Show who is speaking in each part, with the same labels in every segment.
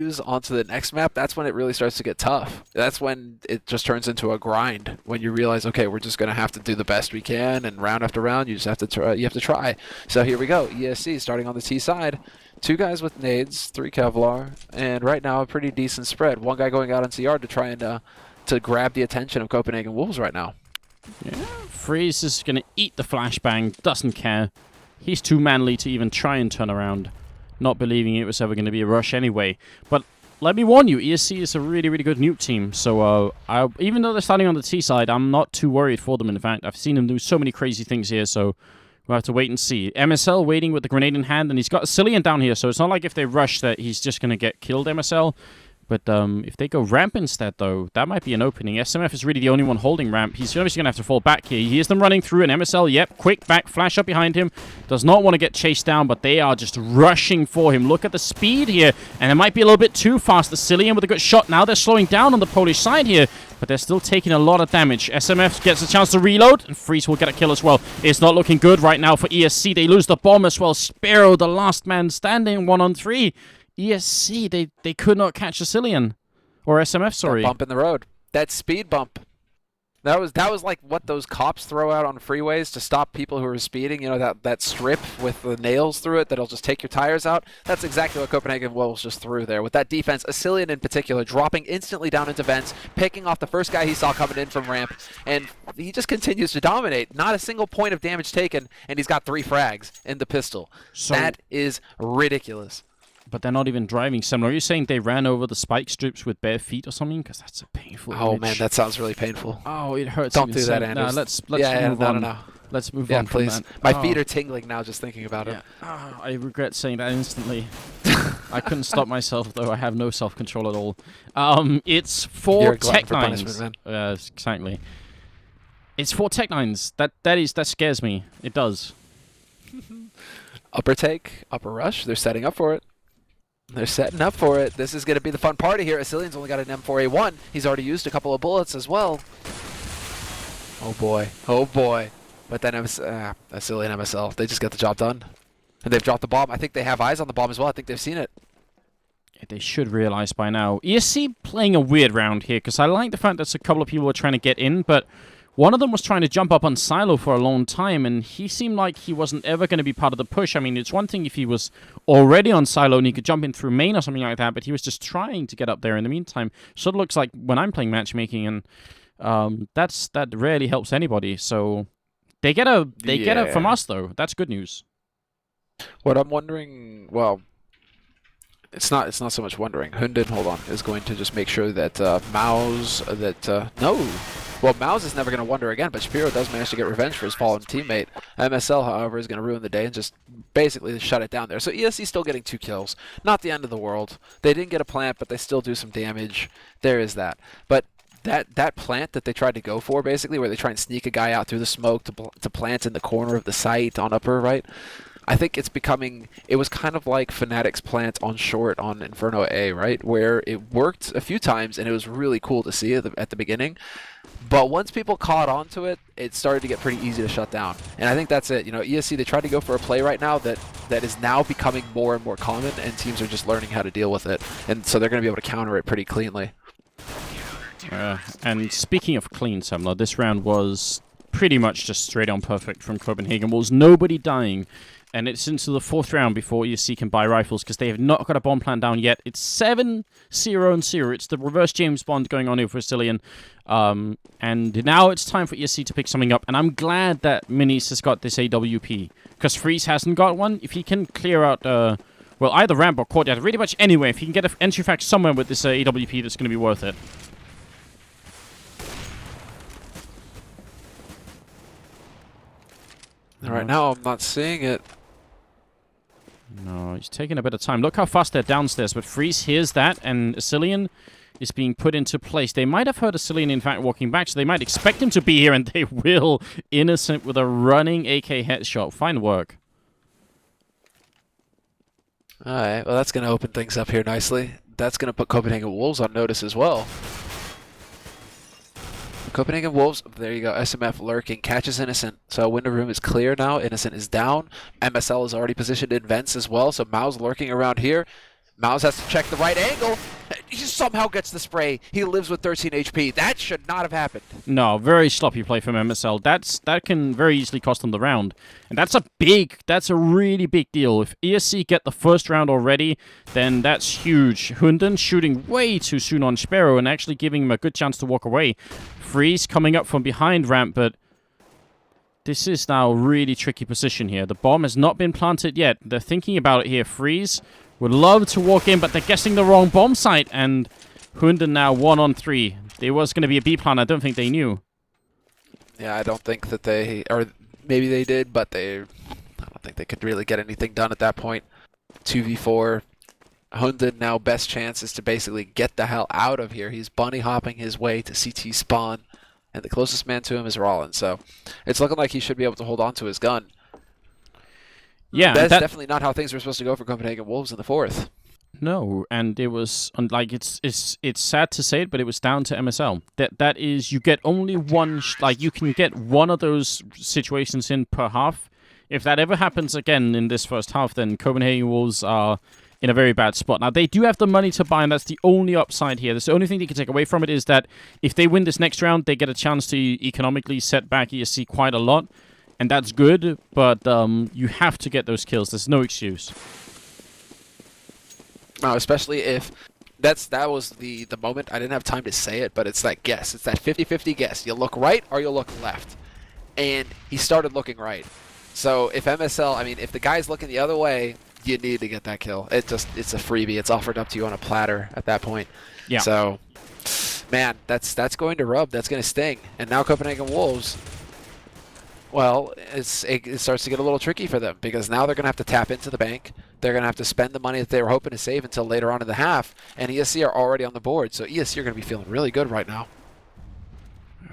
Speaker 1: onto the next map, that's when it really starts to get tough. That's when it just turns into a grind. When you realize, okay, we're just gonna have to do the best we can, and round after round, you just have to try. You have to try. So here we go. ESC starting on the T side. Two guys with nades, three Kevlar, and right now a pretty decent spread. One guy going out on CR to try and to grab the attention of Copenhagen Wolves right now.
Speaker 2: Yeah, Freeze is gonna eat the flashbang. Doesn't care. He's too manly to even try and turn around, not believing it was ever going to be a rush anyway. But let me warn you, ESC is a really, really good nuke team. So even though they're starting on the T side, I'm not too worried for them. In fact, I've seen them do so many crazy things here, so we'll have to wait and see. MSL waiting with the grenade in hand, and he's got a Cillian down here, so it's not like if they rush that he's just going to get killed, MSL. But if they go ramp instead, though, that might be an opening. SMF is really the only one holding ramp. He's obviously going to have to fall back here. He hears them running through, and MSL, yep, quick back, flash up behind him. Does not want to get chased down, but they are just rushing for him. Look at the speed here, and it might be a little bit too fast. The Cillian with a good shot. Now they're slowing down on the Polish side here, but they're still taking a lot of damage. SMF gets a chance to reload, and Freeze will get a kill as well. It's not looking good right now for ESC. They lose the bomb as well. Sparrow, the last man standing, 1-on-3. ESC, they could not catch a Cillian. Or SMF, sorry.
Speaker 1: That bump in the road. That speed bump. That was like what those cops throw out on freeways to stop people who are speeding. You know, that strip with the nails through it that'll just take your tires out. That's exactly what Copenhagen Wolves just threw there. With that defense, Asilian in particular, dropping instantly down into vents, picking off the first guy he saw coming in from ramp, and he just continues to dominate. Not a single point of damage taken, and he's got 3 frags in the pistol. So that is ridiculous.
Speaker 2: But they're not even driving. Semmler, are you saying they ran over the spike strips with bare feet or something? Because that's a painful image.
Speaker 1: Man, that sounds really painful.
Speaker 2: Oh, it hurts.
Speaker 1: Don't do that, Anders.
Speaker 2: Nah, let's move on.
Speaker 1: No.
Speaker 2: Let's move on
Speaker 1: please.
Speaker 2: from that.
Speaker 1: My feet are tingling now just thinking about it.
Speaker 2: I regret saying that instantly. I couldn't stop myself, though. I have no self-control at all. It's 4 Tech-9s. Exactly. It's 4 Tech-9s. That scares me. It does.
Speaker 1: Upper take, upper rush. They're setting up for it. They're setting up for it. This is going to be the fun party here. Asilian's only got an M4A1. He's already used a couple of bullets as well. Oh boy. Oh boy. But then Asilian MSL, they just get the job done. And they've dropped the bomb. I think they have eyes on the bomb as well. I think they've seen it.
Speaker 2: Yeah, they should realize by now. ESC playing a weird round here, because I like the fact that a couple of people were trying to get in, but one of them was trying to jump up on Silo for a long time, and he seemed like he wasn't ever going to be part of the push. I mean, it's one thing if he was already on Silo and he could jump in through main or something like that, but he was just trying to get up there in the meantime. Sort of looks like when I'm playing matchmaking, and that rarely helps anybody. So they get it from us, though. That's good news.
Speaker 1: What I'm wondering, well, it's not so much wondering. Hunden, hold on, is going to just make sure that no. Well, Mouse is never going to wonder again, but Shapiro does manage to get revenge for his fallen teammate. MSL, however, is going to ruin the day and just basically shut it down there. So ESC still getting 2 kills. Not the end of the world. They didn't get a plant, but they still do some damage. There is that. But that plant that they tried to go for, basically, where they try and sneak a guy out through the smoke to plant in the corner of the site on upper right, I think it's becoming, it was kind of like Fnatic's plant on short on Inferno A, right? Where it worked a few times and it was really cool to see at the beginning. But once people caught on to it, it started to get pretty easy to shut down. And I think that's it. You know, ESC, they tried to go for a play right now that is now becoming more and more common, and teams are just learning how to deal with it. And so they're going to be able to counter it pretty cleanly.
Speaker 2: And speaking of clean, Semmler, this round was pretty much just straight on perfect from Copenhagen. Was nobody dying. And it's into the 4th round before ESC can buy rifles, because they have not got a bomb plant down yet. It's 7-0-0. It's the reverse James Bond going on here for Asilian. And now it's time for ESC to pick something up. And I'm glad that Minis has got this AWP, because Freeze hasn't got one. If he can clear out, well, either ramp or courtyard, pretty much anywhere, if he can get an entry fact somewhere with this AWP, that's going to be worth it.
Speaker 1: Right now, I'm not seeing it.
Speaker 2: No, he's taking a bit of time. Look how fast they're downstairs, but Freeze hears that, and Asilian is being put into place. They might have heard Asilian, in fact, walking back, so they might expect him to be here, and they will. Innocent with a running AK headshot. Fine work.
Speaker 1: Alright, well, that's going to open things up here nicely. That's going to put Copenhagen Wolves on notice as well. Copenhagen Wolves, there you go, SMF lurking, catches Innocent. So window room is clear now, Innocent is down. MSL is already positioned in vents as well, so Mao's lurking around here. Mouse has to check the right angle. He just somehow gets the spray. He lives with 13 HP. That should not have happened.
Speaker 2: No, very sloppy play from MSL. That can very easily cost them the round. And that's a really big deal. If ESC get the first round already, then that's huge. Hunden shooting way too soon on Sparrow and actually giving him a good chance to walk away. Freeze coming up from behind ramp, but this is now a really tricky position here. The bomb has not been planted yet. They're thinking about it here. Freeze would love to walk in, but they're guessing the wrong bomb site, and Hunden now 1-on-3. There was going to be a B plan. I don't think they knew.
Speaker 1: Yeah, I don't think that they, or maybe they did, but I don't think they could really get anything done at that point. 2v4. Hunden now best chance is to basically get the hell out of here. He's bunny hopping his way to CT spawn, and the closest man to him is Rollins. So it's looking like he should be able to hold on to his gun.
Speaker 2: Yeah,
Speaker 1: that's definitely not how things were supposed to go for Copenhagen Wolves in the fourth.
Speaker 2: No, and it was like it's sad to say it, but it was down to MSL. That is, you get only one. You can get one of those situations in per half. If that ever happens again in this first half, then Copenhagen Wolves are in a very bad spot. Now, they do have the money to buy, and that's the only upside here. That's the only thing they can take away from it is that if they win this next round, they get a chance to economically set back ESC quite a lot. And that's good, but you have to get those kills. There's no excuse.
Speaker 1: No, especially if that was the moment. I didn't have time to say it, but it's that guess. It's that 50-50 guess. You look right or you look left. And he started looking right. So if MSL, I mean, if the guy's looking the other way, you need to get that kill. It's a freebie. It's offered up to you on a platter at that point.
Speaker 2: Yeah.
Speaker 1: So, man, that's going to rub. That's going to sting. And now Copenhagen Wolves, well, it starts to get a little tricky for them because now they're going to have to tap into the bank. They're going to have to spend the money that they were hoping to save until later on in the half. And ESC are already on the board. So ESC are going to be feeling really good right now.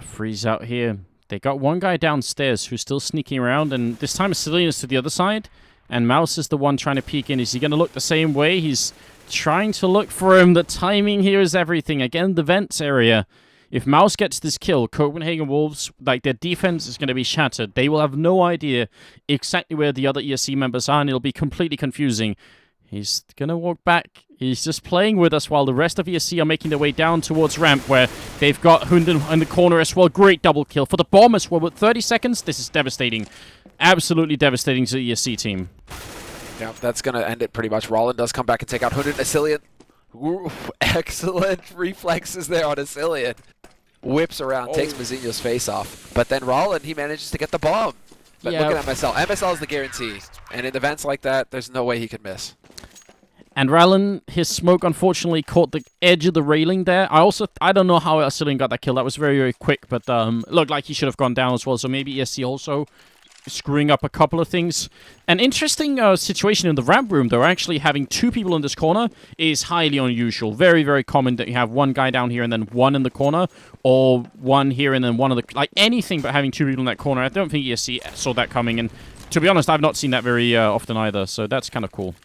Speaker 2: Freeze out here. They got one guy downstairs who's still sneaking around. And this time Cillian is to the other side. And Mouse is the one trying to peek in. Is he going to look the same way? He's trying to look for him. The timing here is everything. Again, the vents area. If Mouse gets this kill, Copenhagen Wolves, like, their defense is going to be shattered. They will have no idea exactly where the other ESC members are, and it'll be completely confusing. He's going to walk back. He's just playing with us while the rest of ESC are making their way down towards ramp, where they've got Hunden in the corner as well. Great double kill for the bomb as well. With 30 seconds, this is devastating. Absolutely devastating to the ESC team.
Speaker 1: Yeah, that's going to end it pretty much. Rollin does come back and take out Hunden. Cillian. Excellent reflexes there on Cillian. Whips around, takes Mazinho's face off. But then Rollin, he manages to get the bomb. But look at MSL. MSL is the guarantee. And in events like that, there's no way he could miss.
Speaker 2: And Rallen, his smoke unfortunately caught the edge of the railing there. I don't know how Cillian got that kill. That was very, very quick. But looked like he should have gone down as well. So maybe ESC also screwing up a couple of things. An interesting situation in the ramp room, though, actually having two people in this corner is highly unusual. Very, very common that you have one guy down here and then one in the corner, or one here and then one of the... Like, anything but having two people in that corner. I don't think ESC saw that coming, and to be honest, I've not seen that very often either, so that's kind of cool.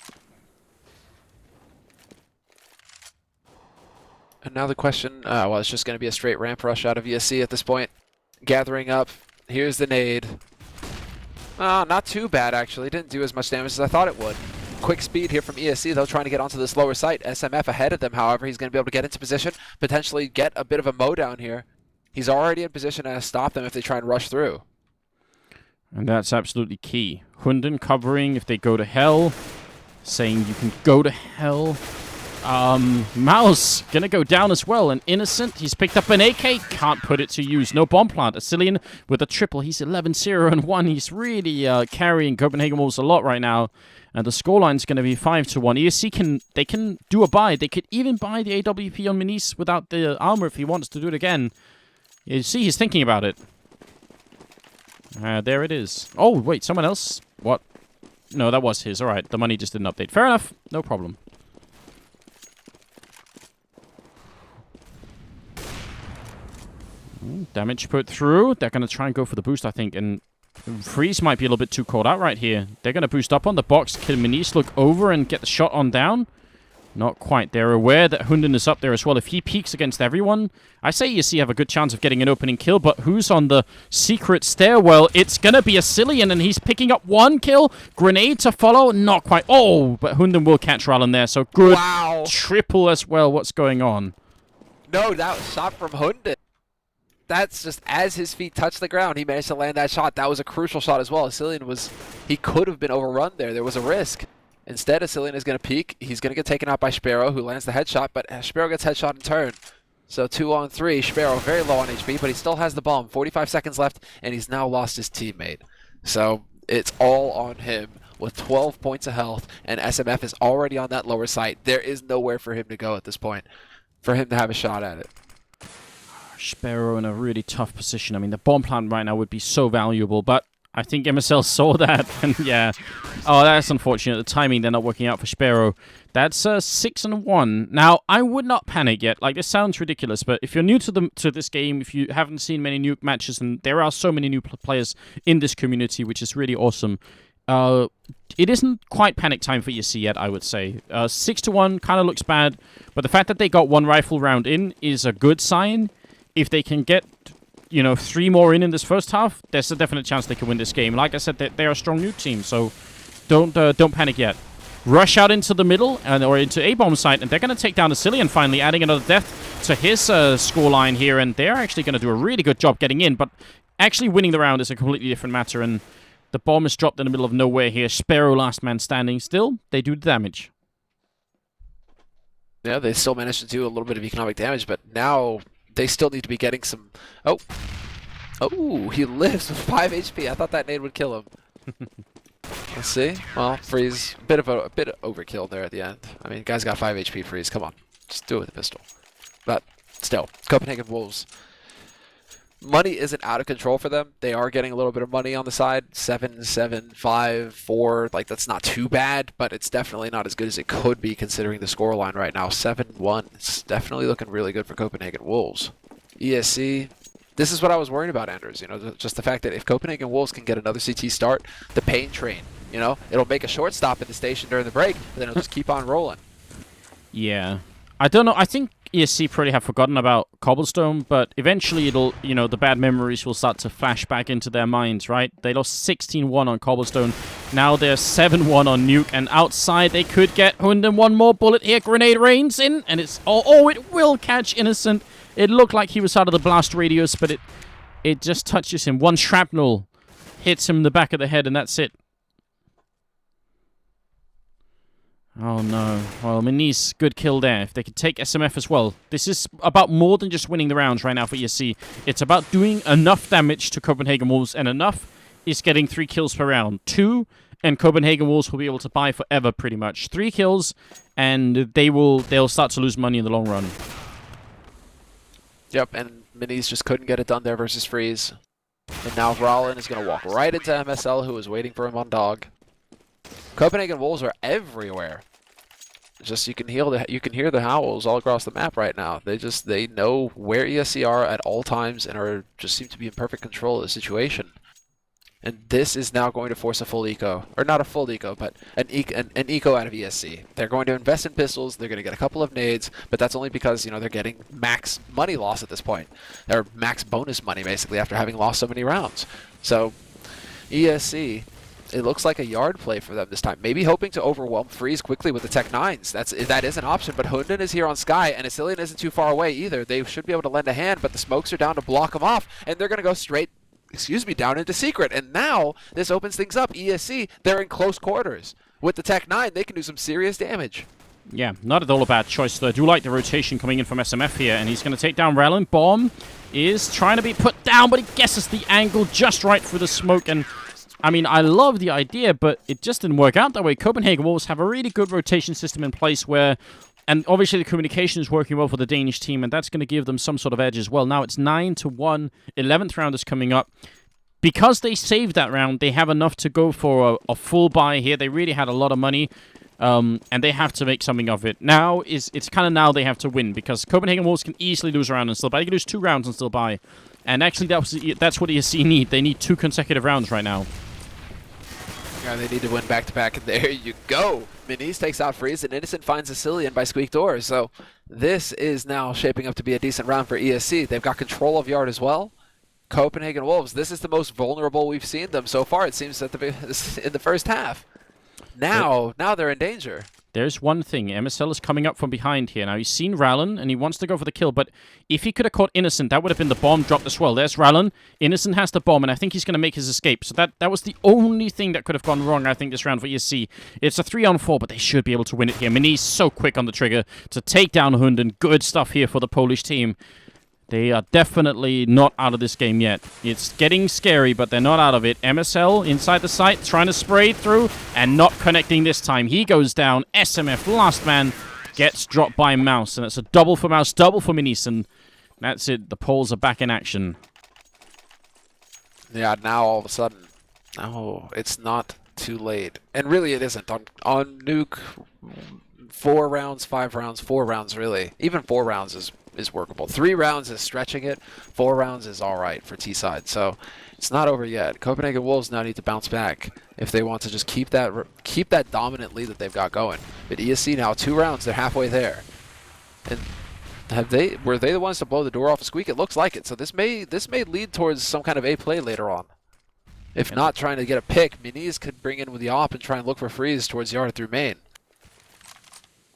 Speaker 1: And now the question, well, it's just going to be a straight ramp rush out of ESC at this point. Gathering up. Here's the nade. Not too bad, actually. Didn't do as much damage as I thought it would. Quick speed here from ESC, though, trying to get onto this lower site. SMF ahead of them, however. He's going to be able to get into position, potentially get a bit of a mow down here. He's already in position to stop them if they try and rush through.
Speaker 2: And that's absolutely key. Hunden covering if they go to hell. Saying you can go to hell. Mouse gonna go down as well. An Innocent, he's picked up an AK, can't put it to use. No bomb plant. Cillian with a triple. He's 11-0-1. He's really carrying Copenhagen Wolves a lot right now. And the scoreline's gonna be 5-1. ESC can do a buy. They could even buy the AWP on Minis without the armor if he wants to do it again. You see, he's thinking about it. There it is. Oh, wait, someone else? What? No, that was his. Alright, the money just didn't update. Fair enough. No problem. Damage put through. They're going to try and go for the boost, I think. And Freeze might be a little bit too caught out right here. They're going to boost up on the box. Can Minis look over and get the shot on down? Not quite. They're aware that Hunden is up there as well. If he peeks against everyone, I say ESC have a good chance of getting an opening kill, but who's on the secret stairwell? It's going to be a Cillian, and he's picking up 1 kill. Grenade to follow. Not quite. Oh, but Hunden will catch Rallen there, so good.
Speaker 1: Wow.
Speaker 2: Triple as well. What's going on?
Speaker 1: No, that was shot from Hunden. That's just as his feet touched the ground, he managed to land that shot. That was a crucial shot as well. Cillian he could have been overrun there. There was a risk. Instead, Cillian is going to peek. He's going to get taken out by Sparrow, who lands the headshot, but Sparrow gets headshot in turn. So 2 on 3. Sparrow very low on HP, but he still has the bomb. 45 seconds left, and he's now lost his teammate. So it's all on him with 12 points of health, and SMF is already on that lower site. There is nowhere for him to go at this point, for him to have a shot at it.
Speaker 2: Sparrow in a really tough position. I mean, the bomb plant right now would be so valuable, but I think MSL saw that, and yeah. Oh, that's unfortunate. The timing, they're not working out for Sparrow. That's 6-1. Now, I would not panic yet. Like, this sounds ridiculous, but if you're new to this game, if you haven't seen many nuke matches, and there are so many new players in this community, which is really awesome, it isn't quite panic time for ESC yet, I would say. 6-1 kind of looks bad, but the fact that they got 1 rifle round in is a good sign. If they can get, 3 more in this first half, there's a definite chance they can win this game. Like I said, they're a strong nuke team, so don't panic yet. Rush out into the middle, or into A-bomb site, and they're going to take down the Cillian finally, adding another death to his scoreline here, and they're actually going to do a really good job getting in, but actually winning the round is a completely different matter, and the bomb is dropped in the middle of nowhere here. Sparrow last man standing. Still, they do the damage.
Speaker 1: Yeah, they still managed to do a little bit of economic damage, but now they still need to be getting some... Oh, he lives with 5 HP. I thought that nade would kill him. Let's see. Well, Freeze, a bit of overkill there at the end. I mean, guy's got 5 HP, Freeze. Come on. Just do it with a pistol. But still, Copenhagen Wolves. Money isn't out of control for them. They are getting a little bit of money on the side. 7, 7, 5, 4. Like, that's not too bad, but it's definitely not as good as it could be considering the scoreline right now. 7-1. It's definitely looking really good for Copenhagen Wolves. ESC. This is what I was worried about, Anders. Just the fact that if Copenhagen Wolves can get another CT start, the pain train, it'll make a short stop at the station during the break, and then it'll just keep on rolling.
Speaker 2: Yeah. I don't know. I think ESC probably have forgotten about Cobblestone, but eventually it'll, the bad memories will start to flash back into their minds, right? They lost 16-1 on Cobblestone. Now they're 7-1 on Nuke, and outside they could get Hunden 1 more bullet here. Grenade rains in, and it's... Oh, it will catch Innocent. It looked like he was out of the blast radius, but it just touches him. 1 shrapnel hits him in the back of the head, and that's it. Oh no. Well, Minis, good kill there. If they could take SMF as well. This is about more than just winning the rounds right now for ESC. It's about doing enough damage to Copenhagen Wolves, and enough is getting 3 kills per round. 2, and Copenhagen Wolves will be able to buy forever, pretty much. 3 kills, and they'll start to lose money in the long run.
Speaker 1: Yep, and Minis just couldn't get it done there versus Freeze. And now Rallen is going to walk right into MSL, who is waiting for him on Dog. Copenhagen Wolves are everywhere. Just you can hear the howls all across the map right now. They know where ESC are at all times and just seem to be in perfect control of the situation. And this is now going to force a full eco, or not a full eco, but an eco out of ESC. They're going to invest in pistols. They're going to get a couple of nades, but that's only because they're getting max money loss at this point, or max bonus money basically after having lost so many rounds. So ESC. It looks like a yard play for them this time. Maybe hoping to overwhelm Freeze quickly with the Tech 9s. That is an option, but Hunden is here on Sky, and Cillian isn't too far away either. They should be able to lend a hand, but the smokes are down to block them off, and they're going to go straight, down into Secret. And now this opens things up. ESC, they're in close quarters. With the Tech 9, they can do some serious damage. Yeah, not at all a bad choice, though. I do like the rotation coming in from SMF here, and he's going to take down Rallen. Bomb is trying to be put down, but he guesses the angle just right through the smoke, and I mean, I love the idea, but it just didn't work out that way. Copenhagen Wolves have a really good rotation system in place where, and obviously the communication is working well for the Danish team, and that's going to give them some sort of edge as well. Now it's 9-1. 11th round is coming up. Because they saved that round, they have enough to go for a full buy here. They really had a lot of money, and they have to make something of it. Now, it's kind of now they have to win, because Copenhagen Wolves can easily lose a round and still buy. They can lose 2 rounds and still buy. And actually, that's what ESC need. They need 2 consecutive rounds right now. Yeah, they need to win back-to-back, and there you go. Minis takes out Freeze, and Innocent finds Sicilian by Squeak Doors. So this is now shaping up to be a decent round for ESC. They've got control of Yard as well. Copenhagen Wolves, this is the most vulnerable we've seen them so far, it seems, in the first half. Now they're in danger.
Speaker 2: There's one thing. MSL is coming up from behind here. Now, he's seen Rallen, and he wants to go for the kill, but if he could have caught Innocent, that would have been the bomb dropped as well. There's Rallen. Innocent has the bomb, and I think he's going to make his escape. So that was the only thing that could have gone wrong, I think, this round for ESC. It's a 3-on-4, but they should be able to win it here. Minis so quick on the trigger to take down Hunden. Good stuff here for the Polish team. They are definitely not out of this game yet. It's getting scary, but they're not out of it. MSL inside the site, trying to spray through, and not connecting this time. He goes down. SMF, last man, gets dropped by Mouse. And it's a double for Mouse, double for Minis, and that's it. The Poles are back in action.
Speaker 1: Yeah, now all of a sudden, it's not too late. And really it isn't. On Nuke, 4 rounds, 5 rounds, 4 rounds, really. Even 4 rounds is workable. 3 rounds is stretching it. 4 rounds is all right for T-side. So it's not over yet. Copenhagen Wolves now need to bounce back if they want to just keep that dominant lead that they've got going. But ESC now 2 rounds, they're halfway there. And were they the ones to blow the door off a Squeak? It looks like it. So this may lead towards some kind of A play later on. If not trying to get a pick, Minis could bring in with the op and try and look for Freeze towards Yard through main.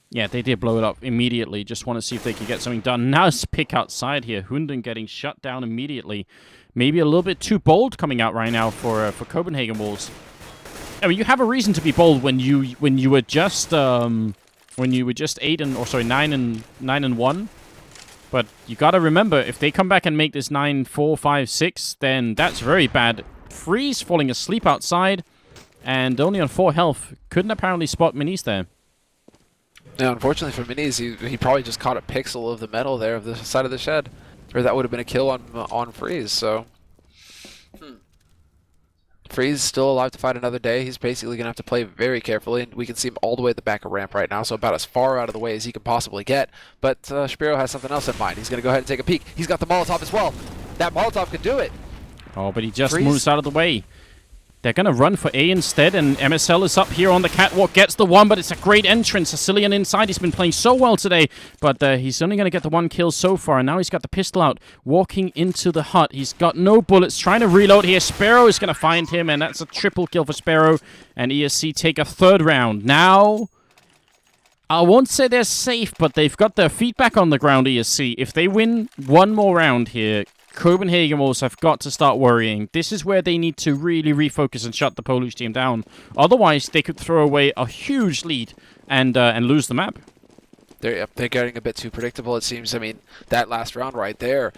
Speaker 2: Yeah, they did blow it up immediately. Just want to see if they can get something done. Nice pick outside here. Hunden getting shut down immediately. Maybe a little bit too bold coming out right now for Copenhagen Wolves. I mean, you have a reason to be bold when you were just 9 and 1. But you got to remember, if they come back and make this 9-4, 5-6, then that's very bad. Freeze falling asleep outside, and only on 4 health. Couldn't apparently spot Minis there.
Speaker 1: Yeah, unfortunately for Minis, he probably just caught a pixel of the metal there of the side of the shed. Or that would have been a kill on Freeze, so... Freeze still alive to fight another day. He's basically going to have to play very carefully, and we can see him all the way at the back of ramp right now, so about as far out of the way as he can possibly get. But Shapiro has something else in mind. He's going to go ahead and take a peek. He's got the Molotov as well. That Molotov could do it.
Speaker 2: Oh, but he just
Speaker 1: Freeze.
Speaker 2: moves out of the way. They're going to run for A instead, and MSL is up here on the catwalk, gets the 1, but it's a great entrance. Sicilian inside, he's been playing so well today, but he's only going to get the 1 kill so far, and now he's got the pistol out, walking into the hut. He's got no bullets, trying to reload here. Sparrow is going to find him, and that's a triple kill for Sparrow, and ESC take a 3rd round. Now, I won't say they're safe, but they've got their feet back on the ground, ESC. If they win 1 more round here, Copenhagen Wolves have got to start worrying. This is where they need to really refocus and shut the Polish team down. Otherwise, they could throw away a huge lead and lose the map.
Speaker 1: They're getting a bit too predictable, it seems. I mean, that last round right there,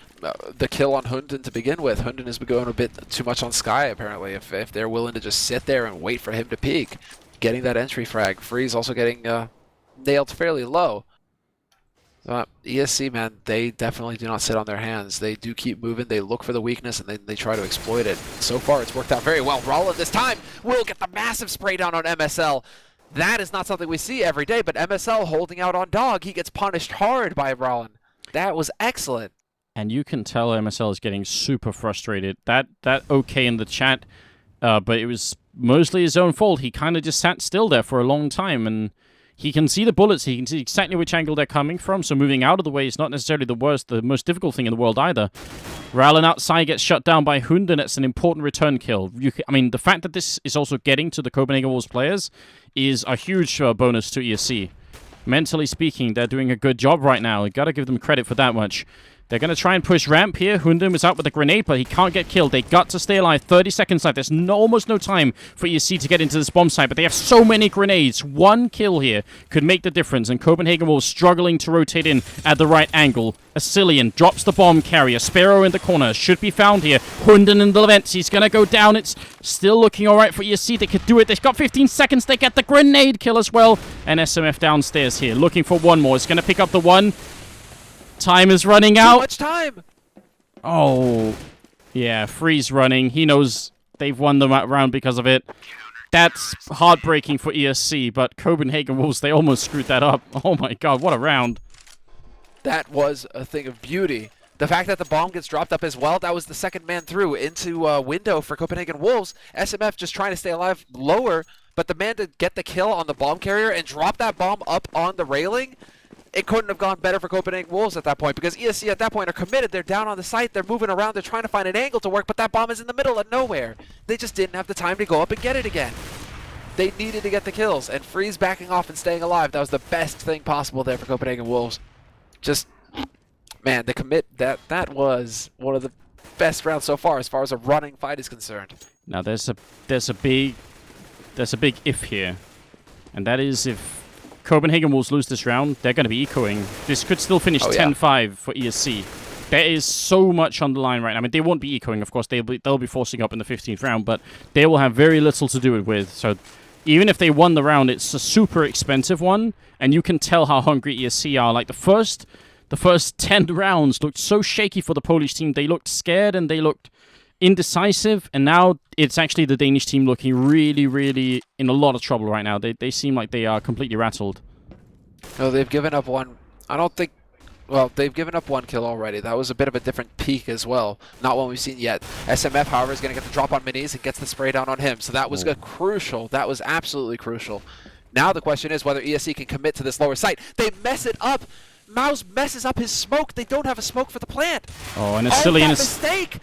Speaker 1: the kill on Hunden to begin with. Hunden has been going a bit too much on Sky, apparently, if they're willing to just sit there and wait for him to peek. Getting that entry frag. Freeze also getting nailed fairly low. ESC, man, they definitely do not sit on their hands. They do keep moving, they look for the weakness, and they try to exploit it. So far, it's worked out very well. Rollin this time will get the massive spray down on MSL. That is not something we see every day, but MSL holding out on Dog. He gets punished hard by Rollin. That was excellent.
Speaker 2: And you can tell MSL is getting super frustrated. That okay in the chat, but it was mostly his own fault. He kind of just sat still there for a long time, and he can see the bullets. He can see exactly which angle they're coming from, so moving out of the way is not necessarily the most difficult thing in the world either. Rallen outside gets shut down by Hunden. It's an important return kill. I mean, the fact that this is also getting to the Copenhagen Wolves players is a huge bonus to ESC. Mentally speaking, they're doing a good job right now. You got to give them credit for that much. They're going to try and push ramp here. Hunden was out with a grenade, but he can't get killed. They got to stay alive. 30 seconds left. There's almost no time for ESC to get into this bomb site, but they have so many grenades. 1 kill here could make the difference, and Copenhagen Wolves struggling to rotate in at the right angle. Asilian drops the bomb carrier. Sparrow in the corner. Should be found here. Hunden in the vents. He's going to go down. It's still looking all right for ESC. They could do it. They've got 15 seconds. They get the grenade kill as well. And SMF downstairs here, looking for 1 more. It's going to pick up the 1. Time is running out.
Speaker 1: Too much time.
Speaker 2: Oh, yeah. Freeze running. He knows they've won the round because of it. That's heartbreaking for ESC, but Copenhagen Wolves, they almost screwed that up. Oh my god, what a round.
Speaker 1: That was a thing of beauty. The fact that the bomb gets dropped up as well, that was the second man through into window for Copenhagen Wolves. SMF just trying to stay alive lower, but the man to get the kill on the bomb carrier and drop that bomb up on the railing, it couldn't have gone better for Copenhagen Wolves at that point, because ESC at that point are committed. They're down on the site. They're moving around. They're trying to find an angle to work, but that bomb is in the middle of nowhere. They just didn't have the time to go up and get it again. They needed to get the kills, and Freeze backing off and staying alive. That was the best thing possible there for Copenhagen Wolves. Just, man, the commit, that was one of the best rounds so far as a running fight is concerned.
Speaker 2: Now there's a big if here, and that is if Copenhagen Wolves lose this round, they're going to be ecoing. This could still finish 10-5 for ESC. There is so much on the line right now. I mean, they won't be ecoing, of course. They'll be forcing up in the 15th round, but they will have very little to do it with. So even if they won the round, it's a super expensive one, and you can tell how hungry ESC are. Like the first 10 rounds looked so shaky for the Polish team. They looked scared and they looked indecisive, and now it's actually the Danish team looking really, really in a lot of trouble right now. They seem like they are completely rattled.
Speaker 1: No, they've given up one. I don't think. Well, they've given up one kill already. That was a bit of a different peak as well. Not one we've seen yet. SMF, however, is going to get the drop on Minis and gets the spray down on him. So that was crucial. That was absolutely crucial. Now the question is whether ESC can commit to this lower site. They mess it up. Mouse messes up his smoke. They don't have a smoke for the plant.
Speaker 2: Oh, and it's silly in a
Speaker 1: mistake.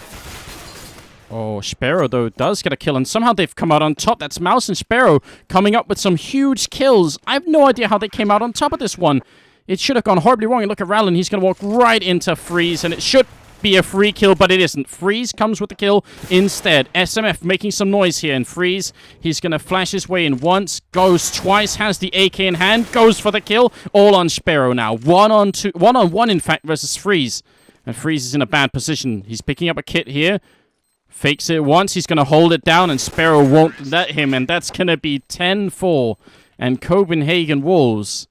Speaker 2: Oh, Sparrow, though, does get a kill, and somehow they've come out on top. That's Mouse and Sparrow coming up with some huge kills. I have no idea how they came out on top of this one. It should have gone horribly wrong. And look at Rallin. He's going to walk right into Freeze, and it should be a free kill, but it isn't. Freeze comes with the kill instead. SMF making some noise here, and Freeze, he's going to flash his way in once, goes twice, has the AK in hand, goes for the kill. All on Sparrow now. 1-on-1, in fact, versus Freeze. And Freeze is in a bad position. He's picking up a kit here. Fakes it once. He's going to hold it down, and Sparrow won't let him, and that's going to be 10-4. And Copenhagen Wolves,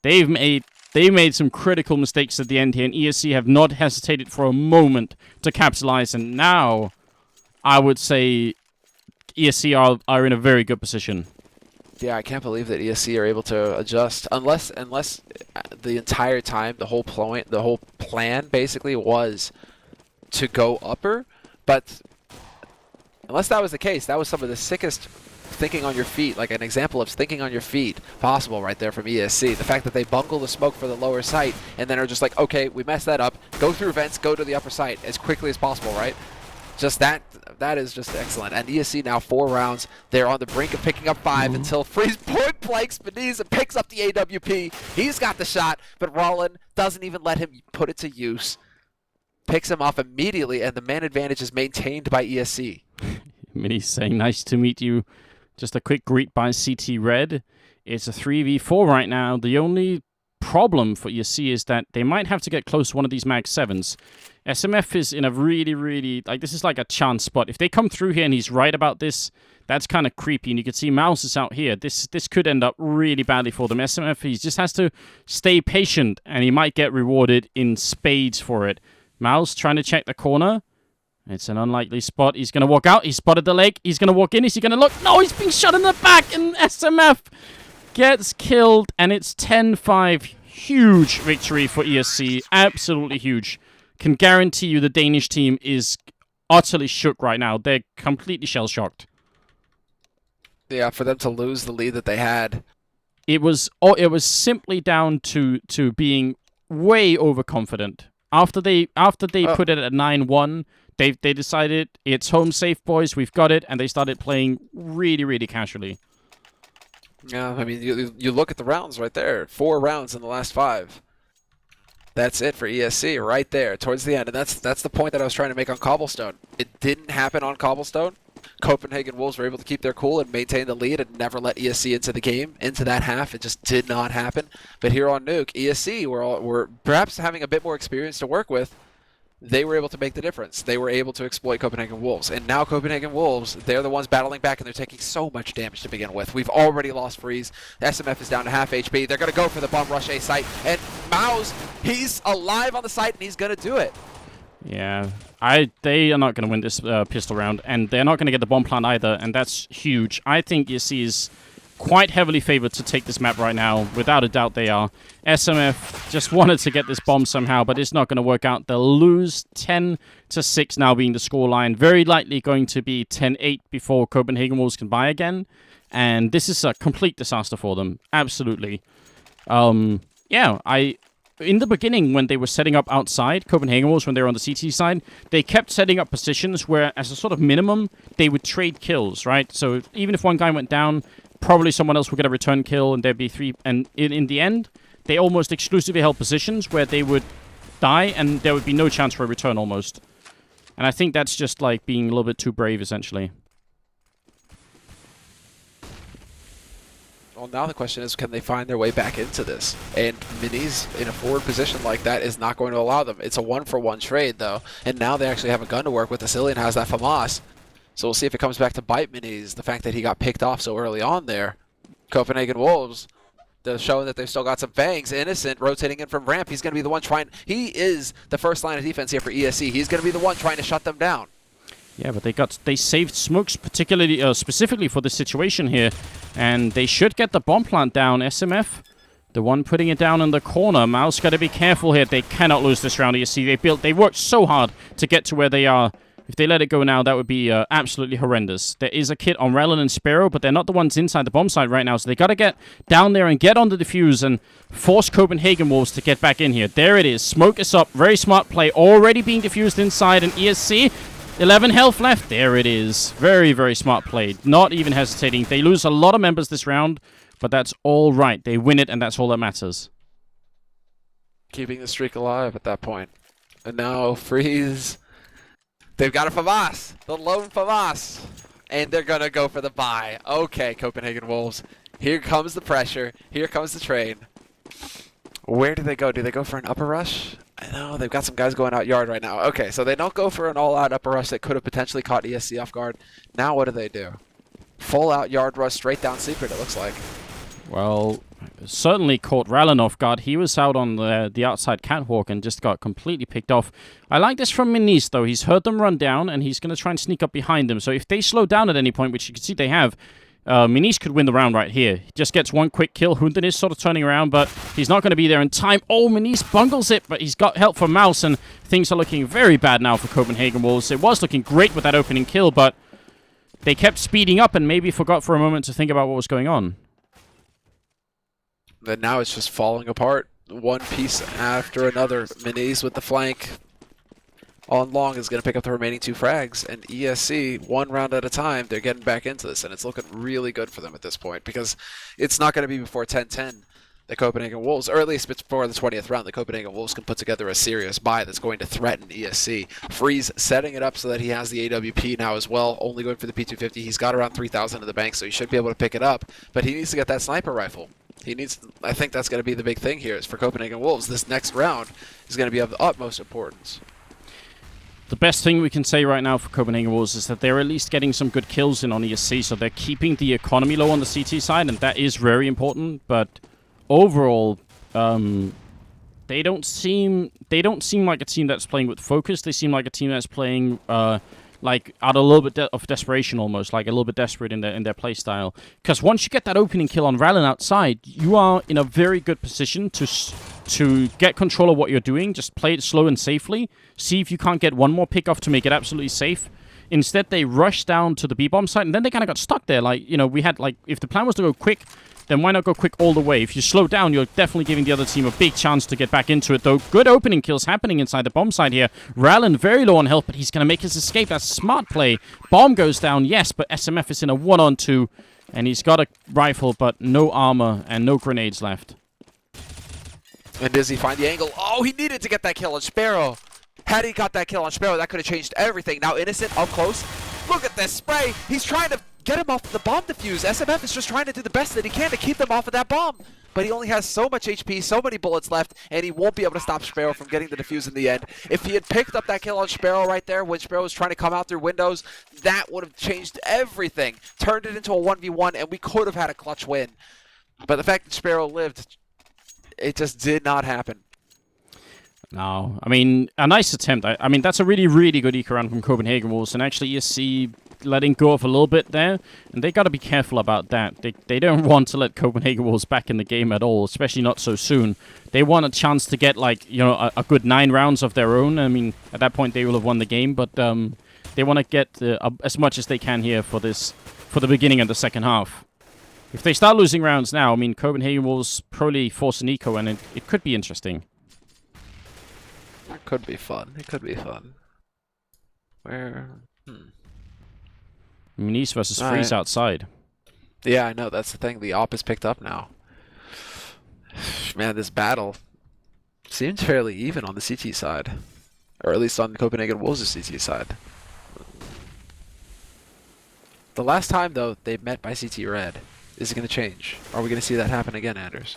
Speaker 2: they've made some critical mistakes at the end here, and ESC have not hesitated for a moment to capitalize, and now I would say ESC are in a very good position.
Speaker 1: Yeah, I can't believe that ESC are able to adjust, unless the entire time the whole plan basically was to go upper. But unless that was the case, that was some of the sickest thinking on your feet, like an example of thinking on your feet possible right there from ESC. The fact that they bungle the smoke for the lower site and then are just like, okay, we messed that up, go through vents, go to the upper site as quickly as possible, right? Just that is just excellent. And ESC now 4 rounds. They're on the brink of picking up 5 until Freeze point blanks Beniz and picks up the AWP. He's got the shot, but Rollin doesn't even let him put it to use. Picks him off immediately, and the man advantage is maintained by ESC.
Speaker 2: Mini's saying, nice to meet you. Just a quick greet by CT Red. It's a 3v4 right now. The only problem for ESC is that they might have to get close to one of these Mag 7s. SMF is in a really, really... this is like a chance spot. If they come through here and he's right about this, that's kind of creepy. And you can see Mouse is out here. This could end up really badly for them. SMF, he just has to stay patient, and he might get rewarded in spades for it. Mouse trying to check the corner. It's an unlikely spot. He's going to walk out. He spotted the leg. He's going to walk in. Is he going to look? No, he's being shot in the back, and SMF gets killed, and it's 10-5. Huge victory for ESC. Absolutely huge. Can guarantee you the Danish team is utterly shook right now. They're completely shell-shocked.
Speaker 1: Yeah, for them to lose the lead that they had.
Speaker 2: It was simply down to being way overconfident. After they put it at 9-1, they decided it's home safe, boys. We've got it, and they started playing really, really casually.
Speaker 1: Yeah, I mean, you look at the rounds right there. 4 rounds in the last 5. That's it for ESC right there towards the end, and that's the point that I was trying to make on Cobblestone. It didn't happen on Cobblestone. Copenhagen Wolves were able to keep their cool and maintain the lead and never let ESC into the game, into that half. It just did not happen. But here on Nuke, ESC were perhaps having a bit more experience to work with. They were able to make the difference. They were able to exploit Copenhagen Wolves. And now Copenhagen Wolves, they're the ones battling back, and they're taking so much damage to begin with. We've already lost Freeze. SMF is down to half HP. They're going to go for the bomb rush A site. And Maus, he's alive on the site, and he's going to do it.
Speaker 2: Yeah, they are not going to win this pistol round, and they're not going to get the bomb plant either, and that's huge. I think ESC is quite heavily favored to take this map right now. Without a doubt, they are. SMF just wanted to get this bomb somehow, but it's not going to work out. They'll lose 10-6 now being the scoreline. Very likely going to be 10-8 before Copenhagen Wolves can buy again. And this is a complete disaster for them. Absolutely. In the beginning, when they were setting up outside, Copenhagen Wolves, when they were on the CT side, they kept setting up positions where, as a sort of minimum, they would trade kills, right? So even if one guy went down, probably someone else would get a return kill, and there'd be 3. And in the end, they almost exclusively held positions where they would die, and there would be no chance for a return almost. And I think that's just like being a little bit too brave, essentially.
Speaker 1: Well, now the question is, can they find their way back into this? And Minis in a forward position like that is not going to allow them. It's a 1-for-1 trade, though. And now they actually have a gun to work with. The Cillian has that FAMAS. So we'll see if it comes back to bite Minis. The fact that he got picked off so early on there. Copenhagen Wolves, they're showing that they've still got some fangs. Innocent rotating in from ramp. He's going to be the one trying. He is the first line of defense here for ESC. He's going to be the one trying to shut them down.
Speaker 2: Yeah, but they saved smokes particularly specifically for this situation here, and they should get the bomb plant down. SMF, the one putting it down in the corner. Mouse got to be careful here. They cannot lose this round. You see, they worked so hard to get to where they are. If they let it go now, that would be absolutely horrendous. There is a kit on Rallon and Sparrow, but they're not the ones inside the bomb site right now, so they got to get down there and get on the defuse and force Copenhagen Wolves to get back in here. There it is. Smoke is up. Very smart play. Already being diffused inside, and ESC 11 health left. There it is. Very, very smart play. Not even hesitating. They lose a lot of members this round, but that's all right. They win it, and that's all that matters.
Speaker 1: Keeping the streak alive at that point. And now Freeze. They've got a FAMAS. The lone FAMAS. And they're going to go for the buy. Okay, Copenhagen Wolves. Here comes the pressure. Here comes the train. Where do they go? Do they go for an upper rush? I know, they've got some guys going out yard right now. Okay, so they don't go for an all-out upper rush that could have potentially caught ESC off guard. Now what do? Full-out yard rush straight down secret, it looks like.
Speaker 2: Well, certainly caught Rallon off guard. He was out on the outside catwalk and just got completely picked off. I like this from Minis, though. He's heard them run down, and he's going to try and sneak up behind them. So if they slow down at any point, which you can see they have, Minis could win the round right here. He just gets one quick kill. Hunden is sort of turning around, but he's not going to be there in time. Oh, Minis bungles it, but he's got help from Mouse, and things are looking very bad now for Copenhagen Wolves. It was looking great with that opening kill, but they kept speeding up and maybe forgot for a moment to think about what was going on.
Speaker 1: But now it's just falling apart. One piece after another. Minis with the flank on long is going to pick up the remaining 2 frags, and ESC, 1 round at a time, they're getting back into this, and it's looking really good for them at this point, because it's not going to be before 10-10 the Copenhagen Wolves, or at least before the 20th round, the Copenhagen Wolves can put together a serious buy that's going to threaten ESC. Freeze setting it up so that he has the AWP now as well, only going for the P250. He's got around 3,000 in the bank, so he should be able to pick it up, but he needs to get that sniper rifle. He needs. I think that's going to be the big thing here is for Copenhagen Wolves. This next round is going to be of the utmost importance.
Speaker 2: The best thing we can say right now for Copenhagen Wolves is that they're at least getting some good kills in on ESC, so they're keeping the economy low on the CT side, and that is very important. But overall, they don't seem like a team that's playing with focus. They seem like a team that's playing like out a little bit of desperation, almost like a little bit desperate in their play style. Because once you get that opening kill on Rallon outside, you are in a very good position to get control of what you're doing. Just play it slow and safely. See if you can't get one more pick off to make it absolutely safe. Instead, they rushed down to the B-bomb site, and then they kind of got stuck there. Like, you know, we had, like, if the plan was to go quick, then why not go quick all the way? If you slow down, you're definitely giving the other team a big chance to get back into it, though. Good opening kills happening inside the bomb site here. Rallon very low on health, but he's going to make his escape. That's smart play. Bomb goes down, yes, but SMF is in a 1-on-2, and he's got a rifle, but no armor and no grenades left.
Speaker 1: And does he find the angle? Oh, he needed to get that kill on Sparrow. Had he got that kill on Sparrow, that could have changed everything. Now Innocent up close. Look at this spray. He's trying to get him off the bomb defuse. SMF is just trying to do the best that he can to keep them off of that bomb. But he only has so much HP, so many bullets left, and he won't be able to stop Sparrow from getting the defuse in the end. If he had picked up that kill on Sparrow right there when Sparrow was trying to come out through windows, that would have changed everything. Turned it into a 1v1, and we could have had a clutch win. But the fact that Sparrow lived, it just did not happen. No,
Speaker 2: I mean, a nice attempt. I mean, that's a really, really good eco round from Copenhagen Wolves, and actually ESC letting go of a little bit there, and they got to be careful about that. They don't want to let Copenhagen Wolves back in the game at all, especially not so soon. They want a chance to get, like, you know, a good 9 rounds of their own. I mean, at that point they will have won the game, but they want to get as much as they can here for the beginning of the second half. If they start losing rounds now, I mean, Copenhagen Wolves probably force an eco, and it could be interesting.
Speaker 1: That could be fun. It could be fun. Where?
Speaker 2: Nice versus Freeze outside.
Speaker 1: Yeah, I know. That's the thing. The op is picked up now. Man, this battle seems fairly even on the CT side. Or at least on Copenhagen Wolves' CT side. The last time, though, they met by CT Red. Is it going to change? Are we going to see that happen again, Anders?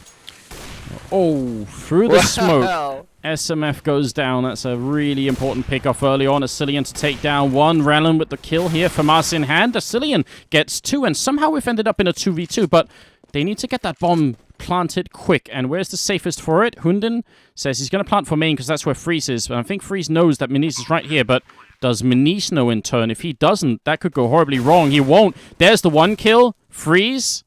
Speaker 2: Oh, through the smoke. SMF goes down. That's a really important pick-off early on. Asilian to take down one. Rallon with the kill here for Mars in hand. Asilian gets 2, and somehow we've ended up in a 2v2, but they need to get that bomb planted quick. And where's the safest for it? Hunden says he's going to plant for main because that's where Freeze is. But I think Freeze knows that Manice is right here, but does Manice know in turn? If he doesn't, that could go horribly wrong. He won't. There's the 1 kill. Freeze.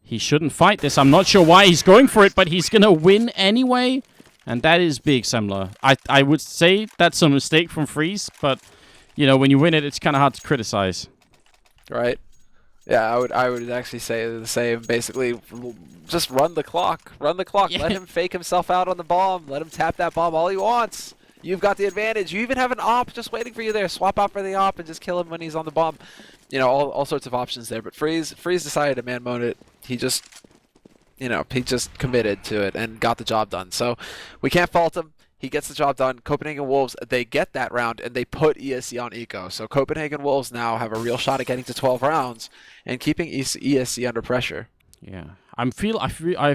Speaker 2: He shouldn't fight this. I'm not sure why he's going for it, but he's going to win anyway. And that is big, Semmler. I would say that's a mistake from Freeze, but, you know, when you win it, it's kind of hard to criticize.
Speaker 1: Right. Yeah, I would actually say the same. Basically, just run the clock. Run the clock.
Speaker 2: Yeah.
Speaker 1: Let him fake himself out on the bomb. Let him tap that bomb all he wants. You've got the advantage. You even have an op just waiting for you there. Swap out for the op and just kill him when he's on the bomb. You know, all sorts of options there. But Freeze decided to man-mode it. He just, you know, he just committed to it and got the job done. So we can't fault him. He gets the job done. Copenhagen Wolves, they get that round and they put ESC on eco. So Copenhagen Wolves now have a real shot at getting to 12 rounds and keeping ESC under pressure.
Speaker 2: Yeah, I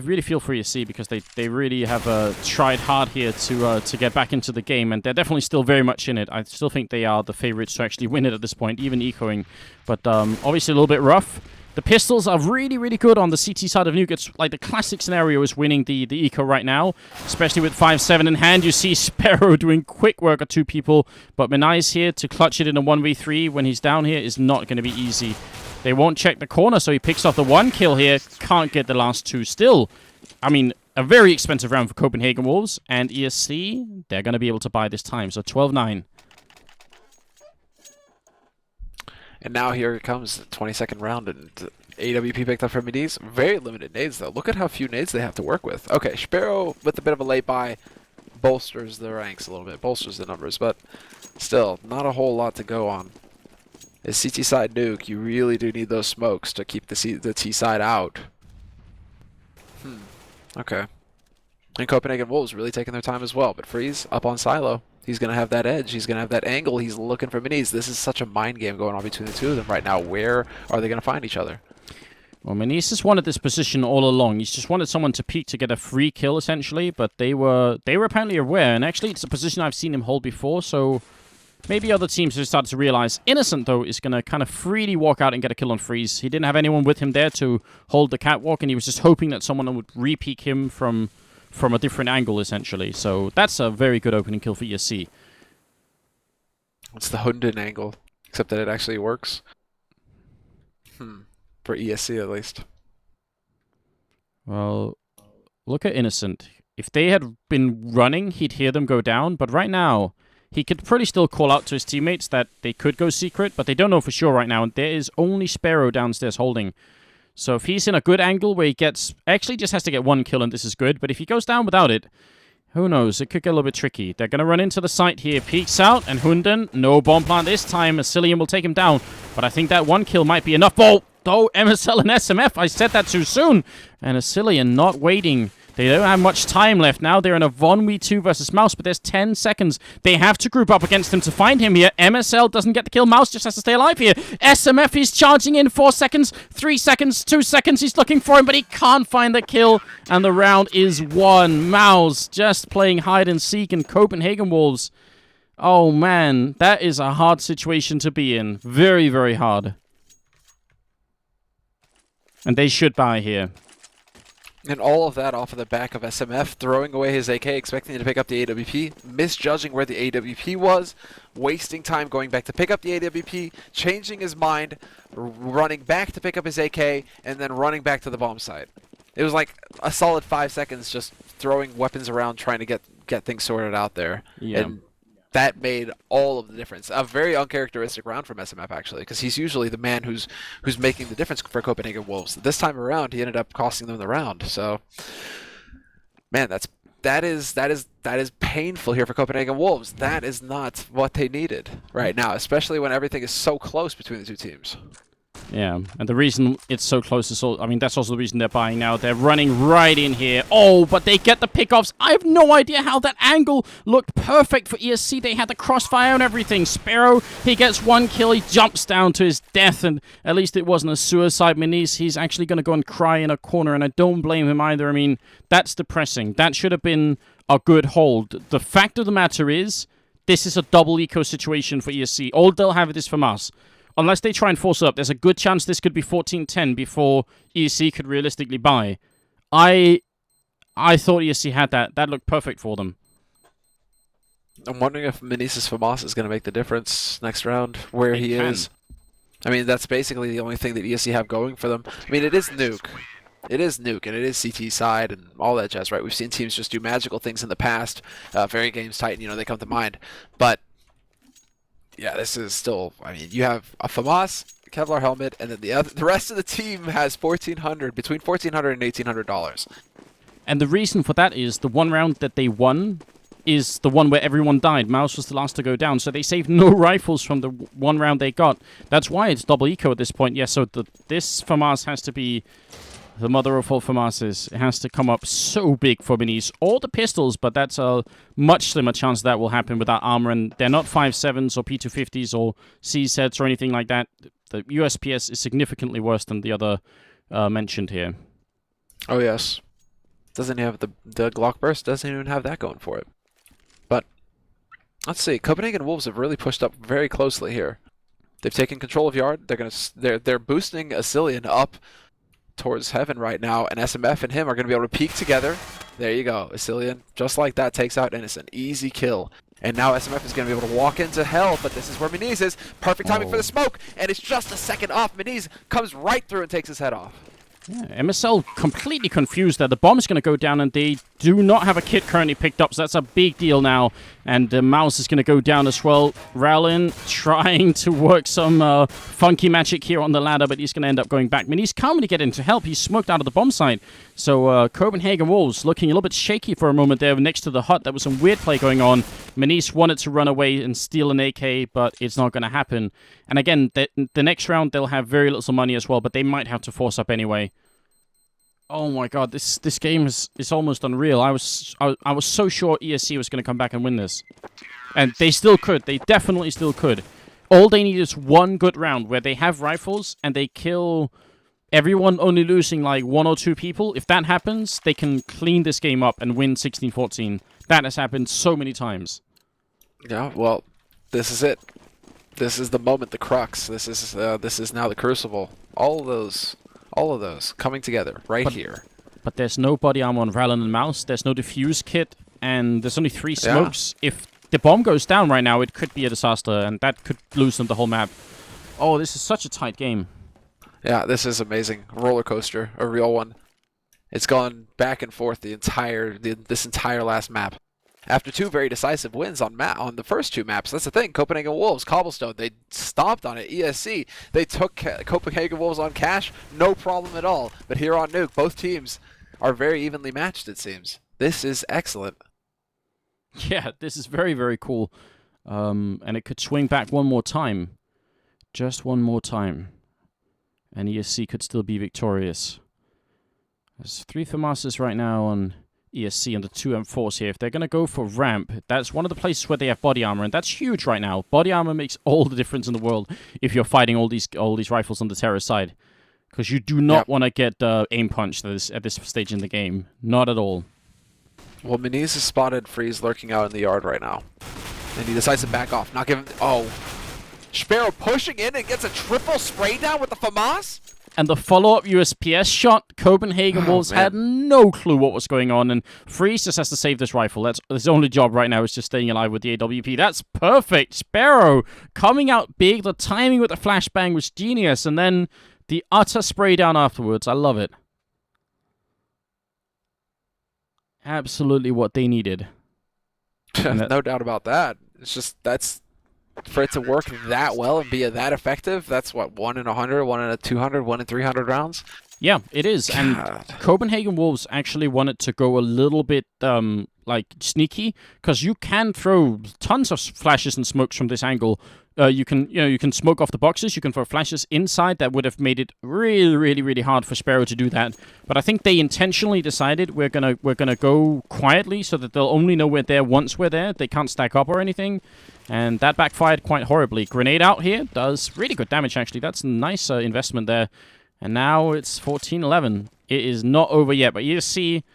Speaker 2: really feel for ESC because they really have tried hard here to get back into the game, and they're definitely still very much in it. I still think they are the favorites to actually win it at this point, even ecoing. But obviously a little bit rough. The pistols are really, really good on the CT side of Nuke. It's like the classic scenario is winning the eco right now, especially with 5-7 in hand. You see Sparrow doing quick work of 2 people, but Menai's here to clutch it in a 1v3 when he's down here is not going to be easy. They won't check the corner, so he picks off the 1 kill here. Can't get the last 2 still. I mean, a very expensive round for Copenhagen Wolves, and ESC, they're going to be able to buy this time, so 12-9.
Speaker 1: And now here it comes, the 22nd round, and AWP picked up from Mediz. Very limited nades, though. Look at how few nades they have to work with. Okay, Sparrow, with a bit of a late buy, bolsters the ranks a little bit, bolsters the numbers, but still, not a whole lot to go on. As CT side nuke, you really do need those smokes to keep the T side out. Okay. And Copenhagen Wolves really taking their time as well, but Freeze up on Silo. He's going to have that edge. He's going to have that angle. He's looking for Minis. This is such a mind game going on between the two of them right now. Where are they going to find each other?
Speaker 2: Well, Manice just wanted this position all along. He's just wanted someone to peek to get a free kill, essentially, but they were apparently aware, and actually it's a position I've seen him hold before, so maybe other teams have started to realize. Innocent, though, is going to kind of freely walk out and get a kill on Freeze. He didn't have anyone with him there to hold the catwalk, and he was just hoping that someone would re-peek him from a different angle, essentially. So that's a very good opening kill for ESC.
Speaker 1: It's the Hunden angle, except that it actually works. For ESC, at least.
Speaker 2: Well, look at Innocent. If they had been running, he'd hear them go down, but right now, he could probably still call out to his teammates that they could go secret, but they don't know for sure right now, and there is only Sparrow downstairs holding. So if he's in a good angle where he gets... Actually, just has to get 1 kill, and this is good, but if he goes down without it, who knows? It could get a little bit tricky. They're going to run into the site here. Peeks out, and Hunden, no bomb plant this time. Asilian will take him down, but I think that 1 kill might be enough. Oh, MSL and SMF, I said that too soon. And Asilian not waiting. They don't have much time left now. They're in a 1v2 versus Mouse, but there's 10 seconds. They have to group up against him to find him here. MSL doesn't get the kill. Mouse just has to stay alive here. SMF is charging in. 4 seconds, 3 seconds, 2 seconds. He's looking for him, but he can't find the kill. And the round is won. Mouse just playing hide and seek in Copenhagen Wolves. Oh, man. That is a hard situation to be in. Very, very hard. And they should buy here.
Speaker 1: And all of that off of the back of SMF, throwing away his AK, expecting to pick up the AWP, misjudging where the AWP was, wasting time going back to pick up the AWP, changing his mind, running back to pick up his AK, and then running back to the bomb site. It was like a solid 5 seconds just throwing weapons around, trying to get things sorted out there.
Speaker 2: Yeah.
Speaker 1: And that made all of the difference. A very uncharacteristic round from SMF, actually, because he's usually the man who's making the difference for Copenhagen Wolves. This time around, he ended up costing them the round. So, man, that is painful here for Copenhagen Wolves. That is not what they needed right now, especially when everything is so close between the two teams.
Speaker 2: Yeah, and the reason it's so close is I mean, that's also the reason they're buying now. They're running right in here. Oh, but they get the pickoffs. I have no idea how that angle looked perfect for ESC. They had the crossfire and everything. Sparrow, he gets 1 kill. He jumps down to his death, and at least it wasn't a suicide. Manise, he's actually going to go and cry in a corner, and I don't blame him either. I mean, that's depressing. That should have been a good hold. The fact of the matter is, this is a double eco situation for ESC. All they'll have is from us. Unless they try and force it up, there's a good chance this could be 14-10 before ESC could realistically buy. I thought ESC had that. That looked perfect for them.
Speaker 1: I'm wondering if Manise's FAMAS is going to make the difference next round, where he is. I mean, that's basically the only thing that ESC have going for them. I mean, it is Nuke. It is Nuke, and it is CT side and all that jazz, right? We've seen teams just do magical things in the past. Very Games Titan, you know, they come to mind. But yeah, this is still, I mean, you have a FAMAS, Kevlar helmet, and then the rest of the team has between $1,400 and $1,800.
Speaker 2: And the reason for that is the one round that they won is the one where everyone died. Mouse was the last to go down, so they saved no rifles from the one round they got. That's why it's double eco at this point. Yeah, so this FAMAS has to be the mother of all FAMASes. It has to come up so big for Manise. Or the pistols, but that's a much slimmer chance that will happen without armor. And they're not 5.7s or P250s or C-sets or anything like that. The USPS is significantly worse than the other mentioned here.
Speaker 1: Oh, yes. Doesn't have the Glock burst, doesn't even have that going for it. But let's see. Copenhagen Wolves have really pushed up very closely here. They've taken control of Yard. They're boosting Asilian up towards heaven right now, and SMF and him are going to be able to peek together. There you go. Asilian, just like that, takes out Innocent. Easy kill. And now SMF is going to be able to walk into hell, but this is where Manise is. Perfect timing for the smoke, and it's just a second off. Manise comes right through and takes his head off.
Speaker 2: Yeah, MSL completely confused there. The bomb is going to go down, and they do not have a kit currently picked up, so that's a big deal now. And the mouse is going to go down as well. Rowlin trying to work some funky magic here on the ladder, but he's going to end up going back. Manise can't really get in to help. He's smoked out of the bomb site. So Copenhagen Wolves looking a little bit shaky for a moment there next to the hut. There was some weird play going on. Manise wanted to run away and steal an AK, but it's not going to happen. And again, the next round, they'll have very little money as well, but they might have to force up anyway. Oh my god, this game is almost unreal. I was so sure ESC was going to come back and win this. And they still could. They definitely still could. All they need is one good round where they have rifles and they kill everyone, only losing like 1 or 2 people. If that happens, they can clean this game up and win 16-14. That has happened so many times.
Speaker 1: Yeah, well, this is it. This is the moment, the crux. This is now the crucible. All of those coming together right here.
Speaker 2: But there's no body armor on Rowlin and Mouse. There's no diffuse kit, and there's only 3 smokes. Yeah. If the bomb goes down right now, it could be a disaster, and that could lose them the whole map. Oh, this is such a tight game.
Speaker 1: Yeah, this is amazing. Roller coaster, a real one. It's gone back and forth this entire last map. After 2 very decisive wins on the first 2 maps, that's the thing. Copenhagen Wolves, Cobblestone, they stomped on it. ESC, they took Copenhagen Wolves on cash, no problem at all. But here on Nuke, both teams are very evenly matched, it seems. This is excellent.
Speaker 2: Yeah, this is very, very cool. And it could swing back one more time. Just one more time. And ESC could still be victorious. There's 3 FAMASes right now on ESC and the 2 M4s here. If they're going to go for ramp, that's one of the places where they have body armor, and that's huge right now. Body armor makes all the difference in the world if you're fighting all these rifles on the terrorist side, because you do not want to get aim punched at this stage in the game. Not at all.
Speaker 1: Well, Manise has spotted Freeze lurking out in the yard right now, and he decides to back off. Not giving. Oh, Sparrow pushing in and gets a triple spray down with the FAMAS.
Speaker 2: And the follow-up USPS shot, Copenhagen Wolves had no clue what was going on, and Freeze just has to save this rifle. That's his only job right now is just staying alive with the AWP. That's perfect. Sparrow coming out big. The timing with the flashbang was genius, and then the utter spray down afterwards. I love it. Absolutely what they needed.
Speaker 1: No doubt about that. It's just for it to work that well and be that effective, that's what, 1 in 100, 1 in 200, 1 in 300 rounds?
Speaker 2: Yeah, it is.
Speaker 1: God.
Speaker 2: And Copenhagen Wolves actually wanted to go a little bit like sneaky, because you can throw tons of flashes and smokes from this angle. You can smoke off the boxes, you can throw flashes inside. That would have made it really, really, really hard for Sparrow to do that. But I think they intentionally decided we're gonna go quietly so that they'll only know we're there once we're there. They can't stack up or anything. And that backfired quite horribly. Grenade out here does really good damage, actually. That's a nice investment there. And now it's 14-11. It is not over yet, but you see,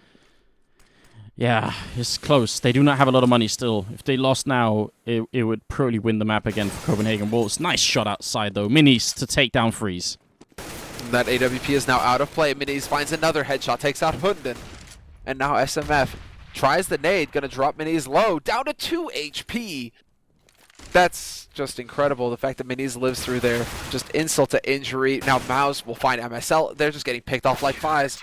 Speaker 2: yeah, it's close. They do not have a lot of money still. If they lost now, it would probably win the map again for Copenhagen Wolves. Nice shot outside, though. Minis to take down Freeze.
Speaker 1: That AWP is now out of play. Minis finds another headshot, takes out Hunden. And now SMF tries the nade, gonna drop Minis low, down to 2 HP. That's just incredible. The fact that Minis lives through there, just insult to injury. Now Mouse will find MSL. They're just getting picked off like flies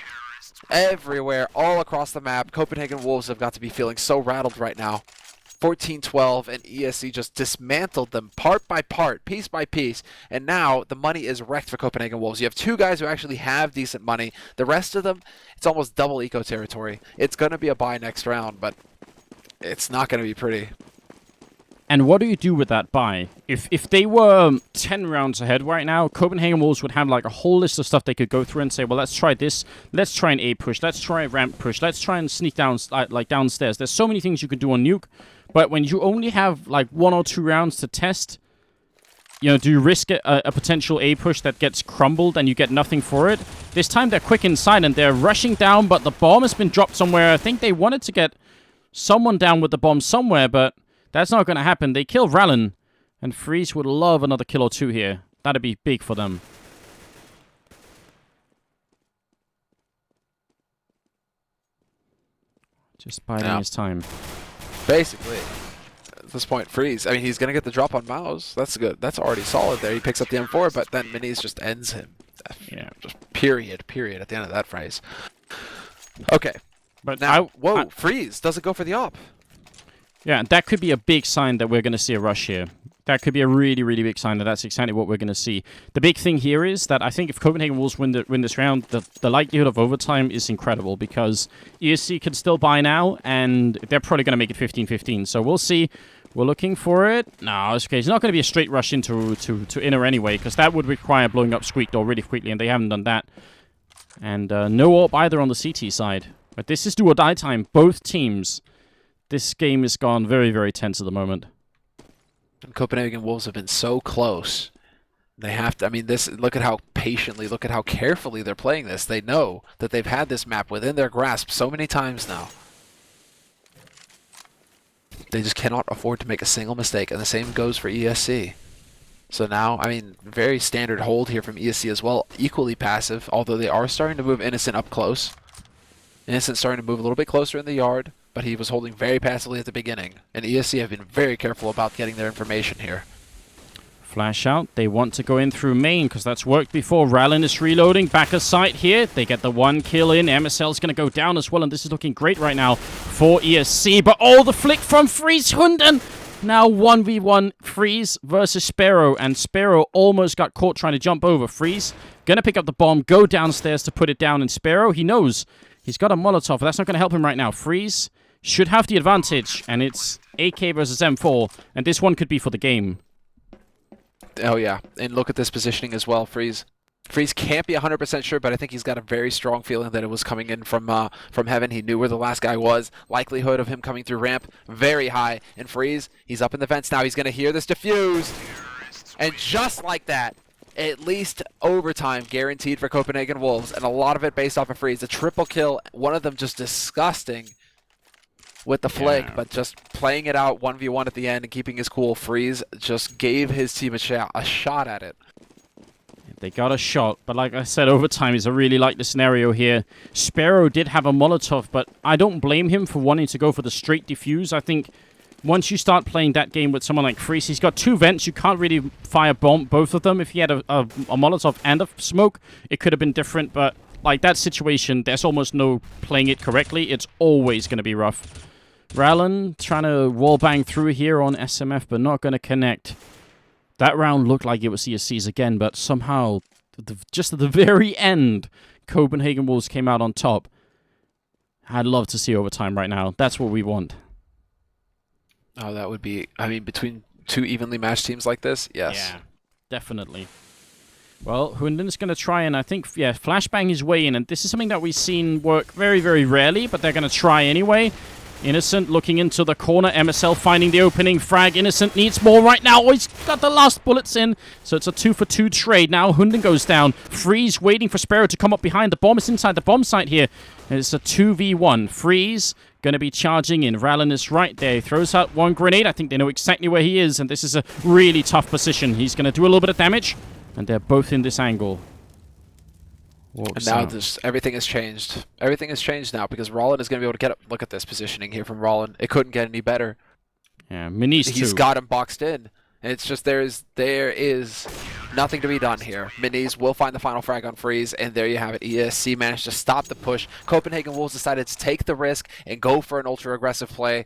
Speaker 1: everywhere, all across the map. Copenhagen Wolves have got to be feeling so rattled right now. 14-12, and ESC just dismantled them part by part, piece by piece. And now the money is wrecked for Copenhagen Wolves. You have 2 guys who actually have decent money. The rest of them, it's almost double eco territory. It's going to be a buy next round, but it's not going to be pretty.
Speaker 2: And what do you do with that buy? If they were 10 rounds ahead right now, Copenhagen Wolves would have like a whole list of stuff they could go through and say, well, let's try this. Let's try an A push. Let's try a ramp push. Let's try and sneak down like downstairs. There's so many things you can do on Nuke. But when you only have like 1 or 2 rounds to test, you know, do you risk a potential A push that gets crumbled and you get nothing for it? This time they're quick inside and they're rushing down, but the bomb has been dropped somewhere. I think they wanted to get someone down with the bomb somewhere, but that's not going to happen. They kill Rallen, and Freeze would love another kill or 2 here. That'd be big for them. Just biding his time.
Speaker 1: Basically, at this point, Freeze. I mean, he's going to get the drop on Mouse. That's good. That's already solid there. He picks up the M4, but then Minis just ends him. Yeah, just period at the end of that phrase. Okay.
Speaker 2: But
Speaker 1: now, Freeze doesn't go for the op.
Speaker 2: Yeah, that could be a big sign that we're going to see a rush here. That could be a really, really big sign that that's exactly what we're going to see. The big thing here is that I think if Copenhagen Wolves win this round, the likelihood of overtime is incredible because ESC can still buy now, and they're probably going to make it 15-15. So we'll see. We're looking for it. No, it's okay. It's not going to be a straight rush into inner anyway, because that would require blowing up Squeak Door really quickly, and they haven't done that. And no AWP either on the CT side. But this is do or die time. Both teams. This game has gone very, very tense at the moment.
Speaker 1: And Copenhagen Wolves have been so close. They have to, I mean, look at how patiently, look at how carefully they're playing this. They know that they've had this map within their grasp so many times now. They just cannot afford to make a single mistake, and the same goes for ESC. So now, I mean, very standard hold here from ESC as well. Equally passive, although they are starting to move Innocent up close. Innocent starting to move a little bit closer in the yard, but he was holding very passively at the beginning. And ESC have been very careful about getting their information here.
Speaker 2: Flash out. They want to go in through main because that's worked before. Rallen is reloading. Back of sight here. They get the 1 kill in. MSL's going to go down as well, and this is looking great right now for ESC. But the flick from Freeze Hunden. Now 1v1 Freeze versus Sparrow, and Sparrow almost got caught trying to jump over. Freeze going to pick up the bomb, go downstairs to put it down, and Sparrow, he knows he's got a Molotov, but that's not going to help him right now. Freeze should have the advantage, and it's AK versus M4, and this one could be for the game.
Speaker 1: Oh yeah, and look at this positioning as well, Freeze. Freeze can't be 100% sure, but I think he's got a very strong feeling that it was coming in from heaven. He knew where the last guy was. Likelihood of him coming through ramp, very high. And Freeze, he's up in the fence now. He's going to hear this defuse. And just like that, at least overtime guaranteed for Copenhagen Wolves, and a lot of it based off of Freeze. A triple kill, one of them just disgusting with the flick, but just playing it out 1v1 at the end and keeping his cool. Freeze just gave his team a shot at it.
Speaker 2: They got a shot, but like I said, overtime is I really like the scenario here. Sparrow did have a Molotov, but I don't blame him for wanting to go for the straight defuse. I think once you start playing that game with someone like Freeze, he's got 2 vents. You can't really fire bomb both of them. If he had a Molotov and a smoke, it could have been different, but like that situation, there's almost no playing it correctly. It's always going to be rough. Rallen trying to wall bang through here on SMF, but not going to connect. That round looked like it was ESC's again, but somehow, just at the very end, Copenhagen Wolves came out on top. I'd love to see overtime right now. That's what we want.
Speaker 1: Oh, that would be, I mean, between 2 evenly matched teams like this, yes.
Speaker 2: Yeah, definitely. Well, Hunden's going to try and, I think, yeah, flashbang his way in, and this is something that we've seen work very, very rarely, but they're going to try anyway. Innocent looking into the corner. MSL finding the opening. Frag. Innocent needs more right now. Oh, he's got the last bullets in. So it's a 2-for-2 trade. Now Hunden goes down. Freeze waiting for Sparrow to come up behind. The bomb is inside the bomb site here. And it's a 2v1. Freeze going to be charging in. Rallen is right there. He throws out 1 grenade. I think they know exactly where he is. And this is a really tough position. He's going to do a little bit of damage. And they're both in this angle.
Speaker 1: And now everything has changed. Everything has changed now because Rollin is going to be able to get up. Look at this positioning here from Rollin. It couldn't get any better.
Speaker 2: Yeah, Minis
Speaker 1: He's got him boxed in. And it's just there is nothing to be done here. Minis will find the final frag on Freeze, and there you have it. ESC managed to stop the push. Copenhagen Wolves decided to take the risk and go for an ultra-aggressive play.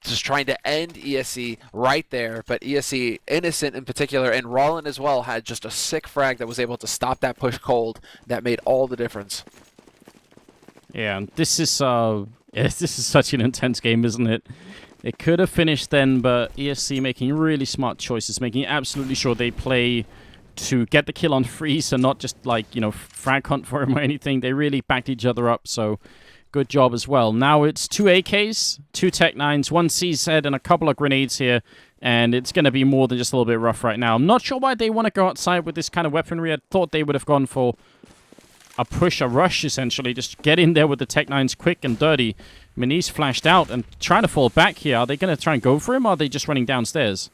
Speaker 1: Just trying to end ESC right there, but ESC, Innocent in particular, and Rollin as well, had just a sick frag that was able to stop that push cold. That made all the difference.
Speaker 2: Yeah, this is this is such an intense game, isn't it? It could have finished then, but ESC making really smart choices, making absolutely sure they play to get the kill on Freeze and not just like, you know, frag hunt for him or anything. They really backed each other up, so good job as well. Now it's 2 AKs, 2 Tech 9s, 1 CZ, and a couple of grenades here. And it's going to be more than just a little bit rough right now. I'm not sure why they want to go outside with this kind of weaponry. I thought they would have gone for a push, a rush, essentially. Just get in there with the Tech 9s quick and dirty. Minis flashed out and trying to fall back here. Are they going to try and go for him, or are they just running downstairs?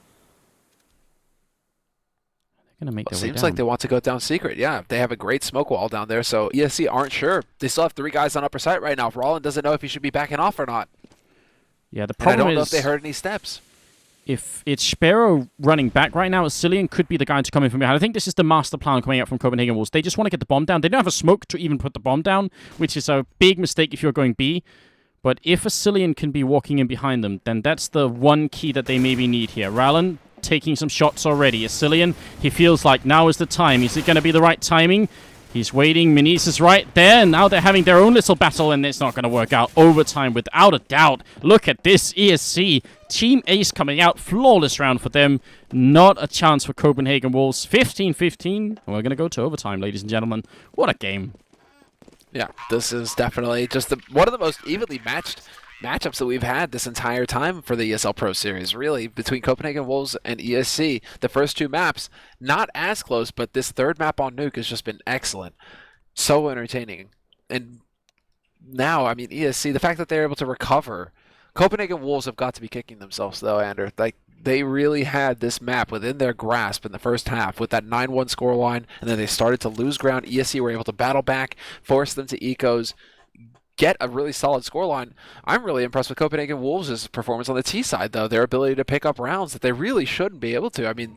Speaker 2: Gonna make their way
Speaker 1: seems
Speaker 2: down.
Speaker 1: like they want to go down secret. Yeah, they have a great smoke wall down there, so ESC aren't sure. They still have 3 guys on upper site right now. Rollin doesn't know if he should be backing off or not.
Speaker 2: Yeah, the
Speaker 1: And I
Speaker 2: problem
Speaker 1: don't know
Speaker 2: is
Speaker 1: if they heard any steps.
Speaker 2: if it's Sparrow running back right now, Cillian could be the guy to come in from behind. I think this is the master plan coming out from Copenhagen Wolves. They just want to get the bomb down. They don't have a smoke to even put the bomb down, which is a big mistake if you're going B. But if a Cillian can be walking in behind them, then that's the one key that they maybe need here. Rallen taking some shots already. Cillian, he feels like now is the time. Is it going to be the right timing? He's waiting. Minis is right there. Now they're having their own little battle, and it's not going to work out. Overtime, without a doubt. Look at this ESC. Team Ace coming out. Flawless round for them. Not a chance for Copenhagen Wolves. 15-15. We're going to go to overtime, ladies and gentlemen. What a game.
Speaker 1: Yeah, this is definitely just one of the most evenly matched matchups that we've had this entire time for the ESL Pro Series, really, between Copenhagen Wolves and ESC. The first 2 maps, not as close, but this 3rd map on Nuke has just been excellent. So entertaining. And now, I mean, ESC, the fact that they're able to recover. Copenhagen Wolves have got to be kicking themselves, though, Ander. Like, they really had this map within their grasp in the first half with that 9-1 scoreline, and then they started to lose ground. ESC were able to battle back, force them to ecos, get a really solid scoreline. I'm really impressed with Copenhagen Wolves' performance on the T side, though. Their ability to pick up rounds that they really shouldn't be able to. I mean,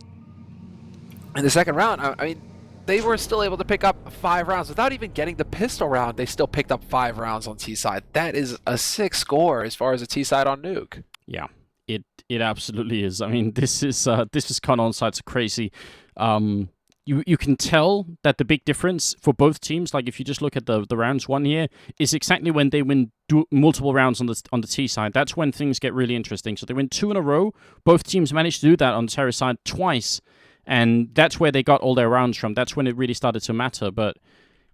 Speaker 1: in the second round, I mean, they were still able to pick up 5 rounds. Without even getting the pistol round, they still picked up 5 rounds on T side. That is a sick score as far as a T side on Nuke.
Speaker 2: Yeah, it absolutely is. I mean, this is gone on sides crazy. You can tell that the big difference for both teams, like if you just look at the rounds won here, is exactly when they win multiple rounds on the T side. That's when things get really interesting. So they win 2 in a row. Both teams managed to do that on the Terra side twice, and that's where they got all their rounds from. That's when it really started to matter. But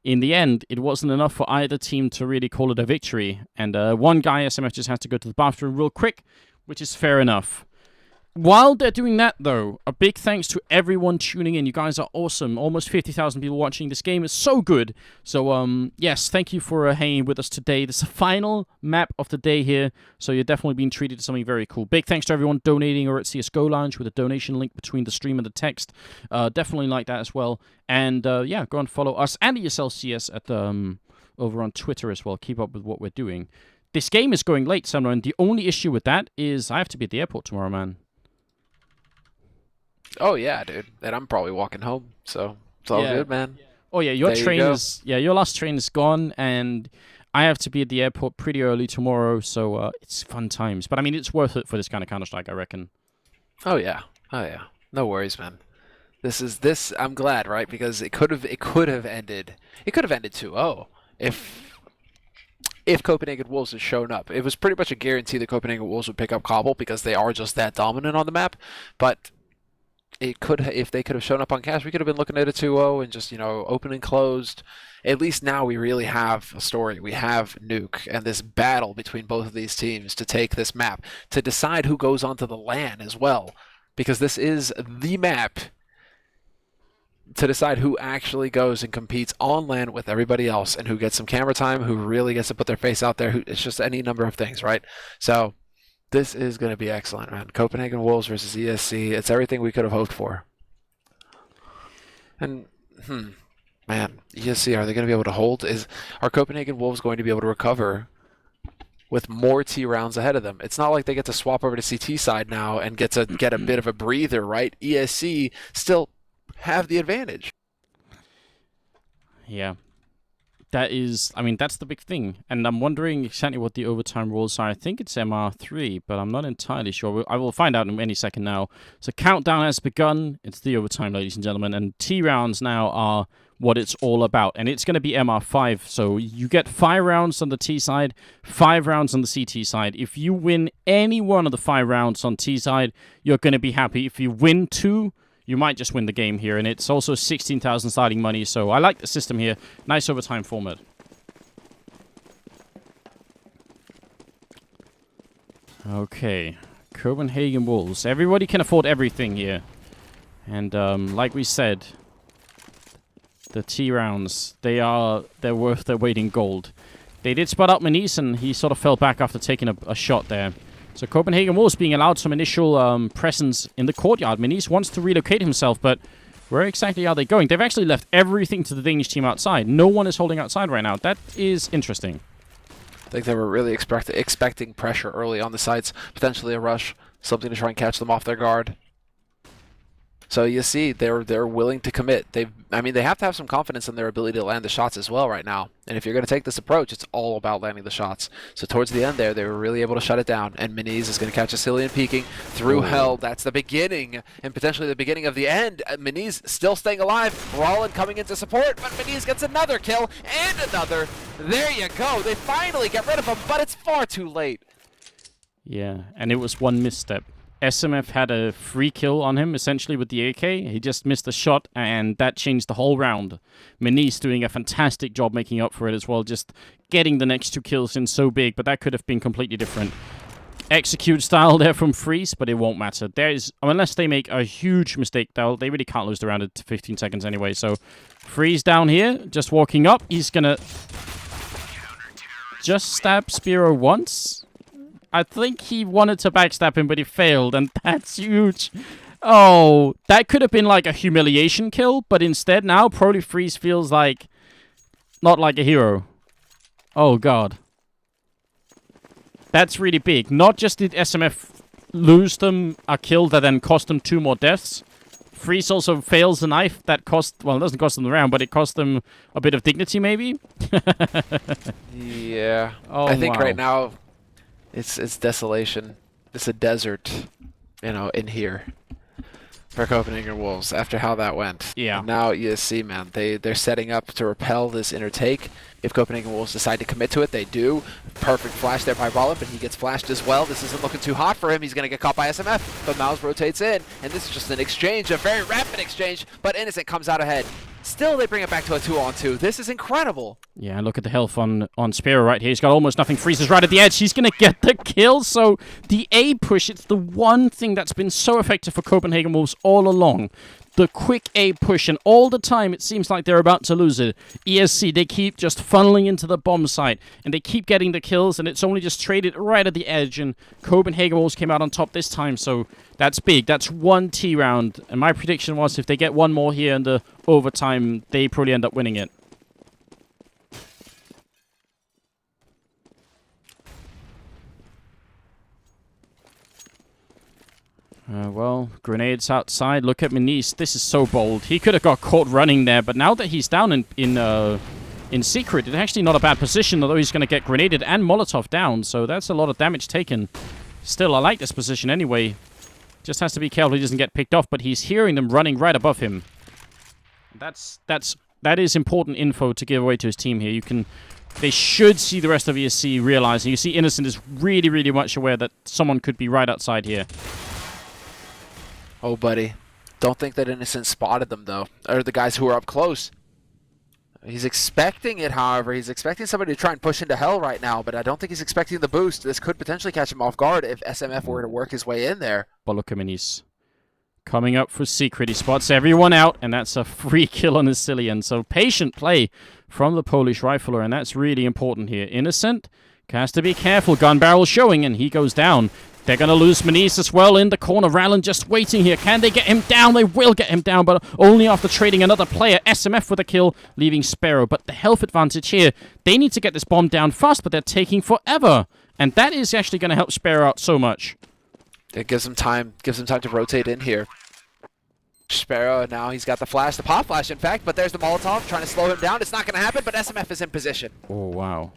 Speaker 2: in the end, it wasn't enough for either team to really call it a victory. And one guy, SMF, just has to go to the bathroom real quick, which is fair enough. While they're doing that, though, a big thanks to everyone tuning in. You guys are awesome. Almost 50,000 people watching. This game is so good. So, yes, thank you for hanging with us today. This is the final map of the day here, so you're definitely being treated to something very cool. Big thanks to everyone donating or at CSGO Lounge with a donation link between the stream and the text. Definitely like that as well. And, yeah, go and follow us and ESL CS at over on Twitter as well. Keep up with what we're doing. This game is going late, Semmler, and the only issue with that is I have to be at the airport tomorrow, man.
Speaker 1: Oh yeah, dude. And I'm probably walking home, so it's all good, man.
Speaker 2: Oh yeah, your
Speaker 1: There you
Speaker 2: train
Speaker 1: go.
Speaker 2: is your last train is gone, and I have to be at the airport pretty early tomorrow, so it's fun times. But I mean, it's worth it for this kind of Counter-Strike, I reckon.
Speaker 1: Oh yeah. Oh yeah. No worries, man. This I'm glad, right? Because it could have ended 2-0 if Copenhagen Wolves had shown up. It was pretty much a guarantee that Copenhagen Wolves would pick up Cobble because they are just that dominant on the map. But if they could have shown up on cash, we could have been looking at a 2-0 and just, open and closed. At least now we really have a story. We have Nuke and this battle between both of these teams to take this map, to decide who goes onto the LAN as well. Because this is the map to decide who actually goes and competes on LAN with everybody else and who gets some camera time, who really gets to put their face out there. It's just any number of things, right? So this is going to be excellent, man. Copenhagen Wolves versus ESC. It's everything we could have hoped for. And, man, ESC, are they going to be able to hold? Are Copenhagen Wolves going to be able to recover with more T rounds ahead of them? It's not like they get to swap over to CT side now and get a bit of a breather, right? ESC still have the advantage.
Speaker 2: Yeah. That's the big thing. And I'm wondering exactly what the overtime rules are. I think it's MR3, but I'm not entirely sure. I will find out in any second now. So countdown has begun. It's the overtime, ladies and gentlemen. And T rounds now are what it's all about. And it's going to be MR5. So you get 5 rounds on the T side, 5 rounds on the CT side. If you win any one of the 5 rounds on T side, you're going to be happy. If you win 2, you might just win the game here, and it's also 16,000 starting money, so I like the system here. Nice overtime format. Okay, Copenhagen Wolves. Everybody can afford everything here. And like we said, the T rounds, they're worth their weight in gold. They did spot out Manise, and he sort of fell back after taking a shot there. So Copenhagen Wolves being allowed some initial presence in the courtyard. Manise wants to relocate himself, but where exactly are they going? They've actually left everything to the Danish team outside. No one is holding outside right now. That is interesting.
Speaker 1: I think they were really expecting pressure early on the sites, potentially a rush, something to try and catch them off their guard. So you see, they're willing to commit. They have to have some confidence in their ability to land the shots as well right now. And if you're going to take this approach, it's all about landing the shots. So towards the end there, they were really able to shut it down. And Manise is going to catch a Cillian peeking through hell. That's the beginning, and potentially the beginning of the end. Manise still staying alive. Rollin coming into support, but Manise gets another kill and another. There you go. They finally get rid of him, but it's far too late.
Speaker 2: Yeah, and it was one misstep. SMF had a free kill on him, essentially, with the AK. He just missed a shot, and that changed the whole round. Manise doing a fantastic job making up for it as well, just getting the next 2 kills in so big, but that could have been completely different. Execute style there from Freeze, but it won't matter. Unless they make a huge mistake, they really can't lose the round at 15 seconds anyway. So Freeze down here, just walking up. He's gonna just stab Spiro once. I think he wanted to backstab him, but he failed, and that's huge. Oh, that could have been like a humiliation kill, but instead now Probably Freeze feels like not like a hero. Oh god. That's really big. Not just did SMF lose them a kill that then cost them 2 more deaths. Freeze also fails the knife that it doesn't cost them the round, but it cost them a bit of dignity maybe.
Speaker 1: Yeah.
Speaker 2: Oh,
Speaker 1: I think
Speaker 2: wow.
Speaker 1: right now it's desolation. It's a desert, in here for Copenhagen Wolves after how that went.
Speaker 2: Yeah.
Speaker 1: And now ESC, man, they're setting up to repel this inner take. If Copenhagen Wolves decide to commit to it, they do. Perfect flash there by Rollin, but he gets flashed as well. This isn't looking too hot for him. He's going to get caught by SMF, but Mouse rotates in, and this is just an exchange, a very rapid exchange, but Innocent comes out ahead. Still, they bring it back to a 2-on-2. This is incredible.
Speaker 2: Yeah, look at the health on Spiro right here. He's got almost nothing. Freezes right at the edge. He's going to get the kill. So the A push, it's the one thing that's been so effective for Copenhagen Wolves all along. The quick A push, and all the time it seems like they're about to lose it. ESC, they keep just funneling into the bomb site, and they keep getting the kills, and it's only just traded right at the edge, and Copenhagen Wolves came out on top this time, so that's big. That's one T round, and my prediction was if they get one more here in the overtime, they probably end up winning it. Well, grenades outside. Look at Manise. This is so bold. He could have got caught running there, but now that he's down in secret, it's actually not a bad position, although he's going to get grenaded and Molotov down, so that's a lot of damage taken. Still, I like this position anyway. Just has to be careful he doesn't get picked off, but he's hearing them running right above him. That is important info to give away to his team here. They should see the rest of ESC realizing. You see Innocent is really, really much aware that someone could be right outside here.
Speaker 1: Oh, buddy. Don't think that Innocent spotted them, though. Or the guys who are up close. He's expecting it, however. He's expecting somebody to try and push into hell right now, but I don't think he's expecting the boost. This could potentially catch him off guard if SMF were to work his way in there.
Speaker 2: Bolokaminis coming up for secret. He spots everyone out, and that's a free kill on his Cillian. So patient play from the Polish rifler, and that's really important here. Innocent has to be careful. Gun barrel showing, and he goes down. They're going to lose Manise as well in the corner. Rallen just waiting here. Can they get him down? They will get him down, but only after trading another player. SMF with a kill, leaving Sparrow. But the health advantage here, they need to get this bomb down fast, but they're taking forever. And that is actually going to help Sparrow out so much.
Speaker 1: It gives him time to rotate in here. Sparrow, now he's got the flash, the pop flash, in fact, but there's the Molotov trying to slow him down. It's not going to happen, but SMF is in position.
Speaker 2: Oh, wow.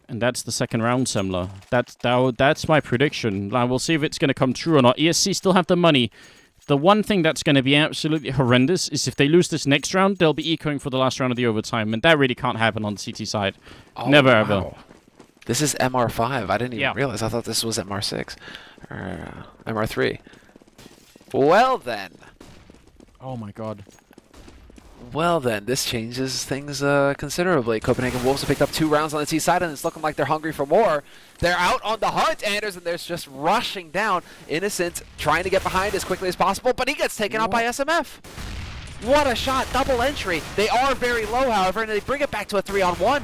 Speaker 2: And that's the second round, Semmler. That's my prediction. Now, we'll see if it's going to come true or not. ESC still have the money. The one thing that's going to be absolutely horrendous is if they lose this next round, they'll be ecoing for the last round of the overtime, and that really can't happen on the CT side.
Speaker 1: Oh,
Speaker 2: Never,
Speaker 1: wow.
Speaker 2: ever.
Speaker 1: This is MR5. I didn't even realize. I thought this was MR6. Or MR3. Well, then.
Speaker 2: Oh, my God.
Speaker 1: Well then, this changes things considerably. Copenhagen Wolves have picked up 2 rounds on the T side, and it's looking like they're hungry for more. They're out on the hunt, Anders, and there's just rushing down. Innocent trying to get behind as quickly as possible, but he gets taken out by SMF. What a shot, double entry. They are very low, however, and they bring it back to a 3-on-1.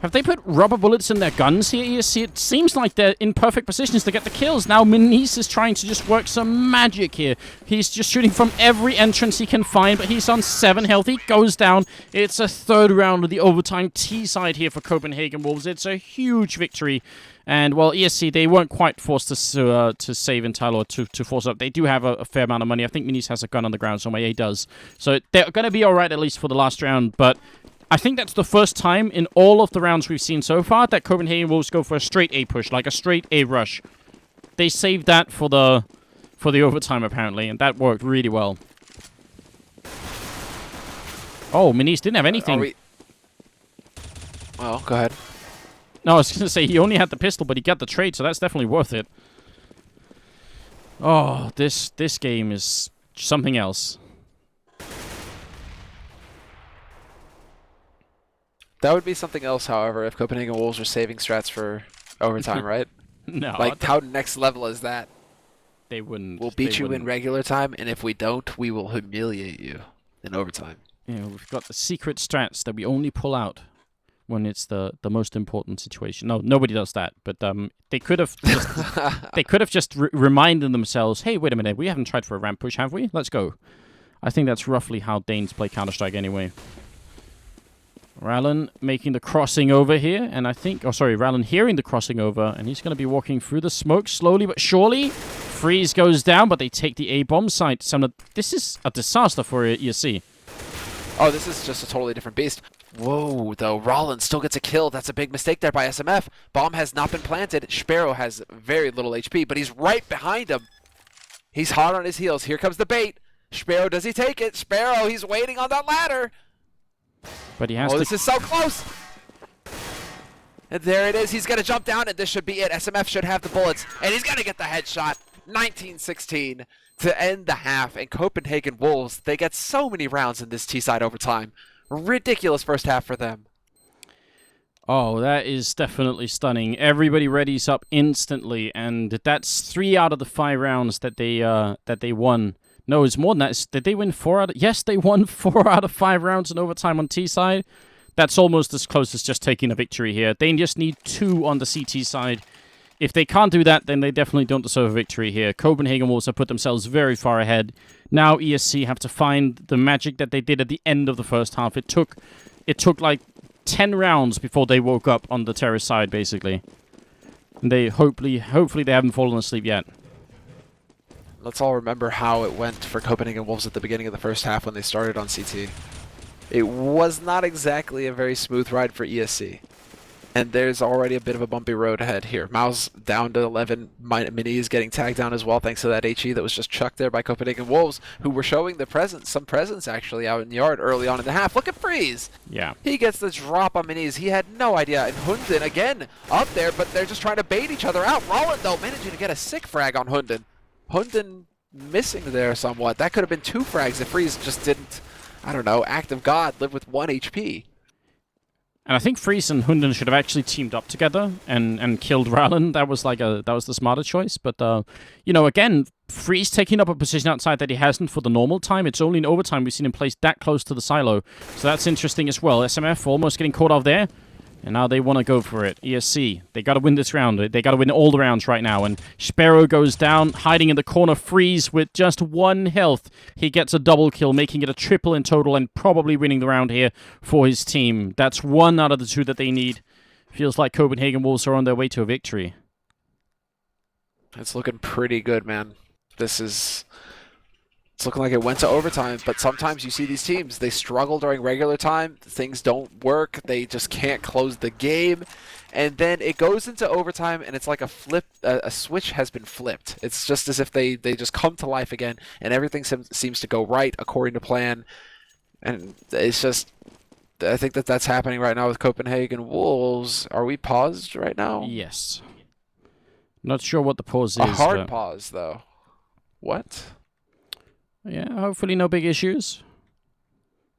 Speaker 2: Have they put rubber bullets in their guns here, ESC? It seems like they're in perfect positions to get the kills. Now Manise is trying to just work some magic here. He's just shooting from every entrance he can find, but he's on 7 health. He goes down. It's a 3rd round of the overtime T side here for Copenhagen Wolves. It's a huge victory. And, well, ESC, they weren't quite forced to save entirely or to force up. They do have a fair amount of money. I think Manise has a gun on the ground somewhere. Yeah, he does. So they're going to be all right, at least for the last round, but I think that's the first time in all of the rounds we've seen so far that Copenhagen Wolves go for a straight A push, like a straight A rush. They saved that for the overtime, apparently, and that worked really well. Oh, Manise didn't have anything.
Speaker 1: Well, go ahead.
Speaker 2: No, I was going to say, he only had the pistol, but he got the trade, so that's definitely worth it. Oh, this game is something else.
Speaker 1: That would be something else, however, if Copenhagen Wolves were saving strats for overtime, right?
Speaker 2: No.
Speaker 1: Like, how next level is that?
Speaker 2: They wouldn't.
Speaker 1: We'll beat you in regular time, and if we don't, we will humiliate you in overtime.
Speaker 2: Yeah, we've got the secret strats that we only pull out when it's the most important situation. No, nobody does that. But they could have just reminded themselves, hey, wait a minute, we haven't tried for a ramp push, have we? Let's go. I think that's roughly how Danes play Counter-Strike anyway. Rallen making the crossing over here, and I think... Oh, sorry, Rallen hearing the crossing over, and he's going to be walking through the smoke slowly but surely. Freeze goes down, but they take the A-bomb site. This is a disaster for ESC.
Speaker 1: Oh, this is just a totally different beast. Whoa, though. Rollins still gets a kill. That's a big mistake there by SMF. Bomb has not been planted. Sparrow has very little HP, but he's right behind him. He's hot on his heels. Here comes the bait. Sparrow, does he take it? Sparrow, he's waiting on that ladder.
Speaker 2: But he has to...
Speaker 1: this is so close! And there it is. He's going to jump down, and this should be it. SMF should have the bullets, and he's going to get the headshot. 19-16 to end the half, and Copenhagen Wolves, they get so many rounds in this T-side overtime. Ridiculous first half for them.
Speaker 2: Oh, that is definitely stunning. Everybody readies up instantly, and that's 3 out of the 5 rounds that they won. No, it's more than that. Did they win 4 out of... Yes, they won 4 out of 5 rounds in overtime on T-side. That's almost as close as just taking a victory here. They just need 2 on the CT side. If they can't do that, then they definitely don't deserve a victory here. Copenhagen Wolves have put themselves very far ahead. Now ESC have to find the magic that they did at the end of the first half. It took like 10 rounds before they woke up on the terrace side, basically. And they hopefully they haven't fallen asleep yet.
Speaker 1: Let's all remember how it went for Copenhagen Wolves at the beginning of the first half when they started on CT. It was not exactly a very smooth ride for ESC. And there's already a bit of a bumpy road ahead here. Mao's down to 11. Mini is getting tagged down as well, thanks to that HE that was just chucked there by Copenhagen Wolves, who were showing some presence actually out in the yard early on in the half. Look at Freeze!
Speaker 2: Yeah.
Speaker 1: He gets the drop on Minis. He had no idea. And Hunden, again, up there, but they're just trying to bait each other out. Roland, though, managing to get a sick frag on Hunden. Hunden missing there somewhat. That could have been 2 frags if Freeze just didn't, I don't know, act of God, live with 1 HP.
Speaker 2: And I think Freeze and Hunden should have actually teamed up together and killed Rallen. That was the smarter choice. But you know, again, Freeze taking up a position outside that he hasn't for the normal time. It's only in overtime we've seen him placed that close to the silo. So that's interesting as well. SMF almost getting caught off there. And now they want to go for it. ESC, they got to win this round. They got to win all the rounds right now. And Sparrow goes down, hiding in the corner. Freeze with just 1 health. He gets a double kill, making it a triple in total, and probably winning the round here for his team. That's 1 out of the 2 that they need. Feels like Copenhagen Wolves are on their way to a victory.
Speaker 1: It's looking pretty good, man. It's looking like it went to overtime, but sometimes you see these teams, they struggle during regular time, things don't work, they just can't close the game, and then it goes into overtime, and it's like a switch has been flipped. It's just as if they just come to life again, and everything seems to go right according to plan, and it's just, I think that's happening right now with Copenhagen Wolves. Are we paused right now?
Speaker 2: Yes. Not sure what the pause is.
Speaker 1: A hard pause, though. What?
Speaker 2: Yeah, hopefully no big issues.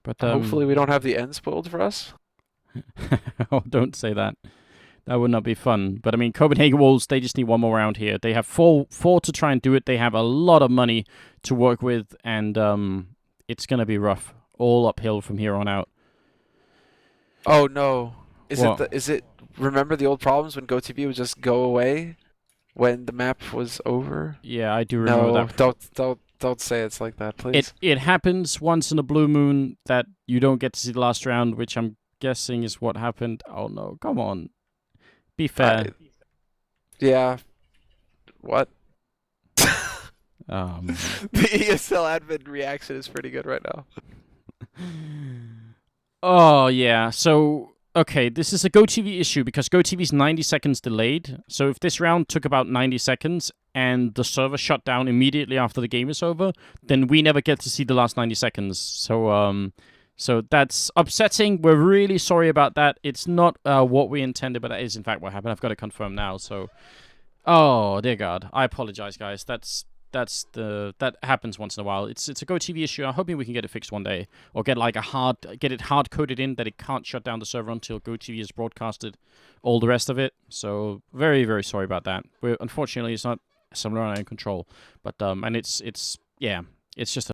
Speaker 2: But
Speaker 1: hopefully we don't have the end spoiled for us.
Speaker 2: Oh, don't say that. That would not be fun. But I mean, Copenhagen Wolves, they just need 1 more round here. They have four to try and do it. They have a lot of money to work with, and it's going to be rough. All uphill from here on out.
Speaker 1: Oh no. Is it remember the old problems when GoTV would just go away when the map was over?
Speaker 2: Yeah, I do remember that.
Speaker 1: Don't say it's like that, please.
Speaker 2: It happens once in a blue moon that you don't get to see the last round, which I'm guessing is what happened. Oh no, come on. Be fair.
Speaker 1: Yeah. What?
Speaker 2: The
Speaker 1: ESL admin reaction is pretty good right now.
Speaker 2: Oh yeah, so okay, this is a GoTV issue because GoTV's 90 seconds delayed. So if this round took about 90 seconds and the server shut down immediately after the game is over, then we never get to see the last 90 seconds. So that's upsetting. We're really sorry about that. It's not what we intended, but that is in fact what happened. I've got to confirm now. So, oh dear God, I apologize, guys. That happens once in a while. It's a GoTV issue. I'm hoping we can get it fixed one day, or get it hard coded in that it can't shut down the server until GoTV has broadcasted all the rest of it. So very, very sorry about that. Unfortunately, it's not Semmler in control, but and it's just